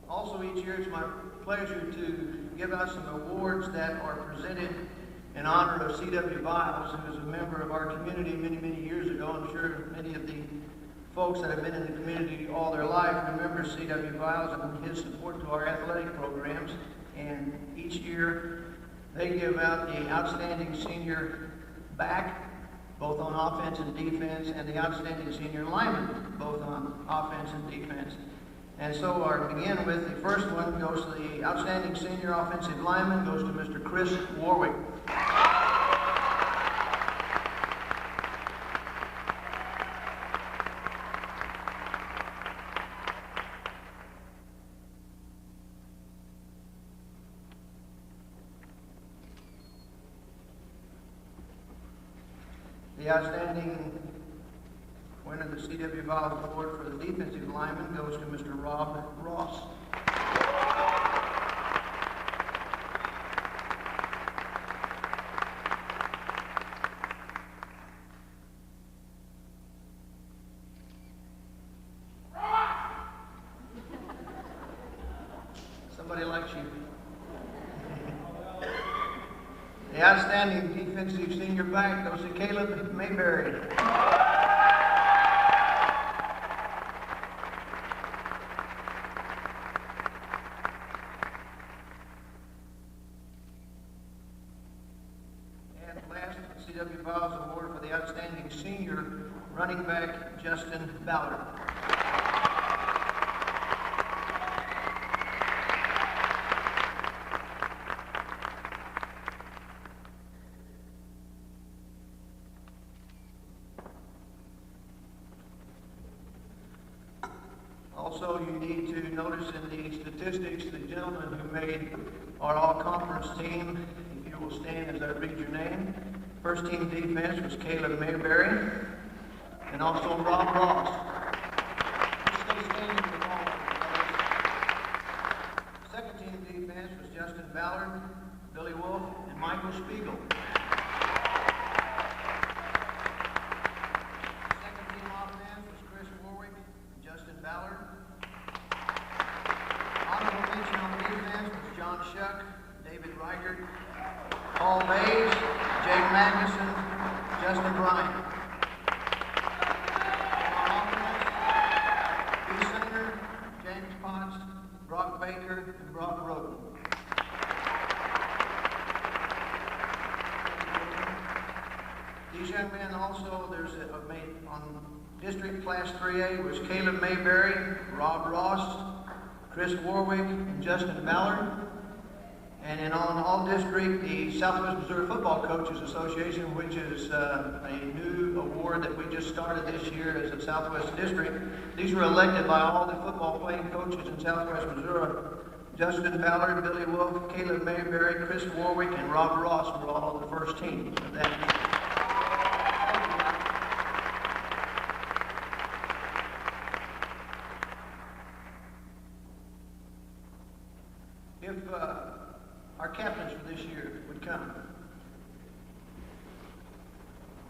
Also each year it's my pleasure to give out some awards that are presented in honor of C.W. Biles, who was a member of our community many, many years ago. I'm sure many of the folks that have been in the community all their life remember C.W. Biles and his support to our athletic programs. And each year they give out the Outstanding Senior Back, both on offense and defense, and the Outstanding Senior Lineman, both on offense and defense. And so I'll begin with the first one goes to the Outstanding Senior Offensive Lineman, goes to Mr. Chris Warwick. The outstanding winner of the C.W. Biles Award for the defensive lineman goes to Mr. Ross. Somebody likes you. The outstanding defensive senior back goes to Caleb Mayberry. And last, the C.W. Biles Award for the outstanding senior running back, Justin Ballard. Also, you need to notice in the statistics the gentleman who made our all-conference team. If you will stand as I read your name. First team defense was Caleb Mayberry, and also Rob Ross. Stay standing for the ball. Second team defense was Justin Ballard, Billy Wolf, and Mike Michael Spiegel. Second team offense was Chris Warwick and Justin Ballard. Honorable mention on defense was John Shuck, David Reichert, Paul Mays, Jake Magnuson, Justin Bryant. On offense, Lee Singer, James Potts, Brock Baker, and Brock Roden. These young men also, on District Class 3A was Caleb Mayberry, Rob Ross, Chris Warwick, and Justin Ballard. And then on all district, the Southwest Missouri Football Coaches Association, which is a new award that we just started this year as a Southwest District. These were elected by all the football playing coaches in Southwest Missouri. Justin Ballard, Billy Wolf, Caleb Mayberry, Chris Warwick, and Rob Ross were all on the first team of that. If our captains for this year would come.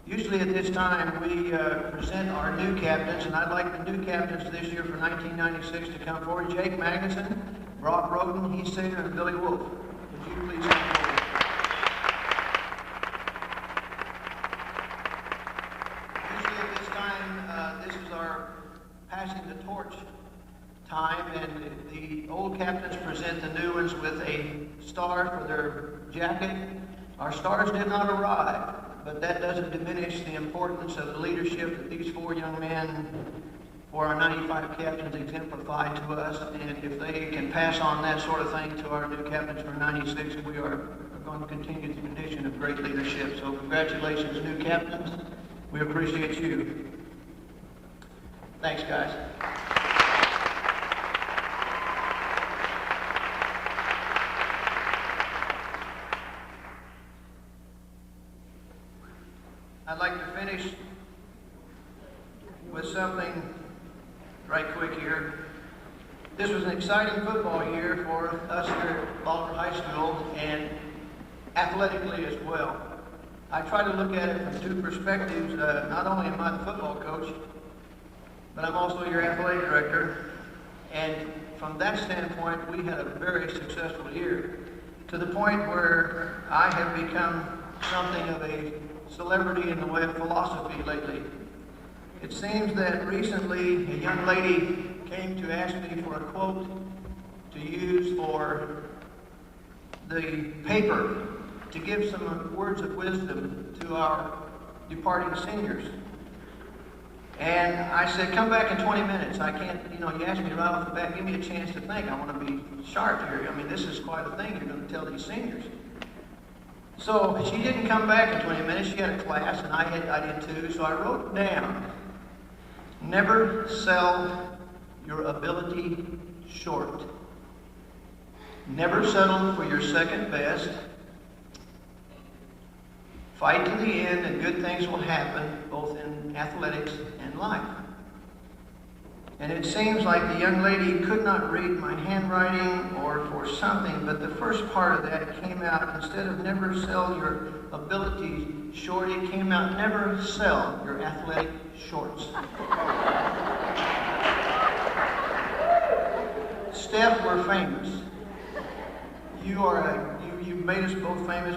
Usually at this time we present our new captains, and I'd like the new captains this year for 1996 to come forward. Jake Magnuson, Brock Roden, Heath Singer, and Billy Wolf. Would you please come forward? Usually at this time, this is our passing the torch time, and the old captains present the new ones with a star for their jacket. Our stars did not arrive, but that doesn't diminish the importance of the leadership that these four young men, for our 95 captains, exemplify to us. And if they can pass on that sort of thing to our new captains for 96, we are going to continue the tradition of great leadership. So congratulations, new captains. We appreciate you. Thanks, guys. I'd like to finish with something right quick here. This was an exciting football year for us here at Bolivar High School, and athletically as well. I try to look at it from two perspectives. Not only am I the football coach, but I'm also your athletic director. And from that standpoint, we had a very successful year, to the point where I have become something of a celebrity in the way of philosophy lately. It seems that recently a young lady came to ask me for a quote to use for the paper to give some words of wisdom to our departing seniors. And I said, come back in 20 minutes. I can't, you asked me right off the bat, give me a chance to think. I want to be sharp here. I mean, this is quite a thing you're going to tell these seniors. So she didn't come back in 20 minutes. She had a class, and I did too. So I wrote down, never sell your ability short. Never settle for your second best. Fight to the end, and good things will happen, both in athletics and life. And it seems like the young lady could not read my handwriting or for something, but the first part of that came out, instead of never sell your ability short, it came out, never sell your athletic shorts. Steph, we're famous. You made us both famous.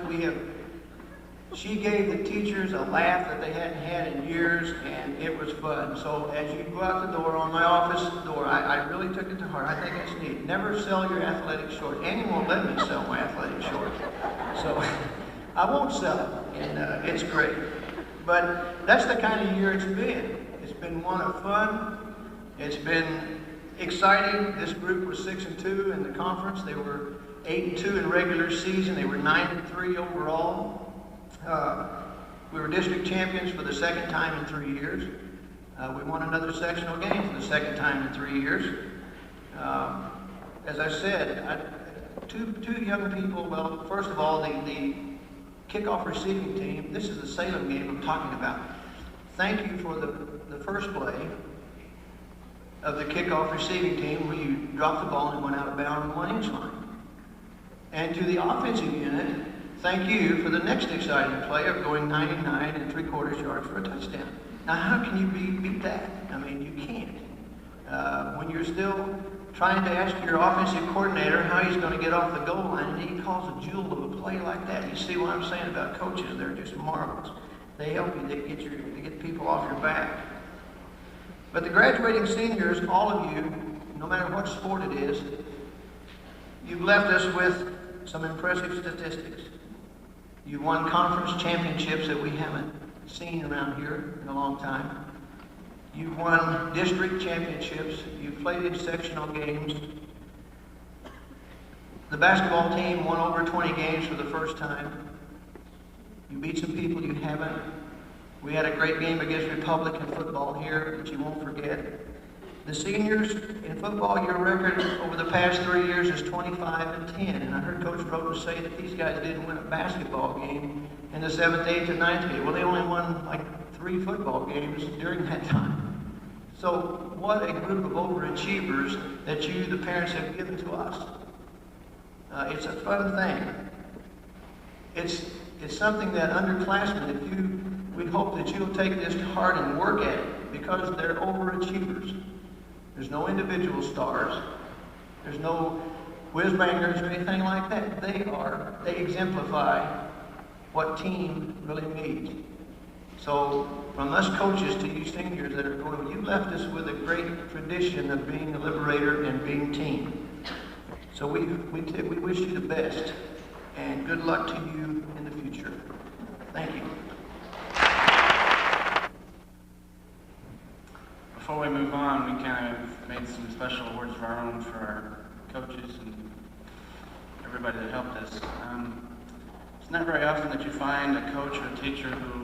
She gave the teachers a laugh that they hadn't had in years, and it was fun. So as you go out the door, on my office door, I really took it to heart. I think it's neat. Never sell your athletic short. Annie won't let me sell my athletic short. So I won't sell it, and it's great. But that's the kind of year it's been. It's been one of fun. It's been exciting. This group was 6-2 in the conference. They were 8-2 in regular season. They were 9-3 overall. We were district champions for the second time in 3 years. We won another sectional game for the second time in 3 years. As I said, two young people. Well, first of all, the kickoff receiving team. This is the Salem game I'm talking about. Thank you for the first play of the kickoff receiving team, where you dropped the ball and went out of bounds on the 1-inch line. And to the offensive unit, thank you for the next exciting play of going 99 3/4 yards for a touchdown. Now, how can you beat that? I mean, you can't. When you're still trying to ask your offensive coordinator how he's going to get off the goal line, and he calls a jewel of a play like that. You see what I'm saying about coaches? They're just marvelous. They help you. They get people off your back. But the graduating seniors, all of you, no matter what sport it is, you've left us with some impressive statistics. You've won conference championships that we haven't seen around here in a long time. You've won district championships. You've played in sectional games. The basketball team won over 20 games for the first time. You beat some people you haven't. We had a great game against Republican football here that you won't forget. The seniors in football, your record over the past 3 years is 25-10. And I heard Coach Roden say that these guys didn't win a basketball game in the 7th, 8th, or 9th grade. Well, they only won like 3 football games during that time. So what a group of overachievers that you, the parents, have given to us. It's a fun thing. It's something that underclassmen, we hope that you'll take this to heart and work at it, because they're overachievers. There's no individual stars. There's no whiz-bangers or anything like that. They exemplify what team really means. So from us coaches to you seniors that are going, you left us with a great tradition of being a liberator and being team. So we wish you the best, and good luck to you in the future. Thank you. Before we move on, we kind of made some special awards of our own for our coaches and everybody that helped us. It's not very often that you find a coach or a teacher who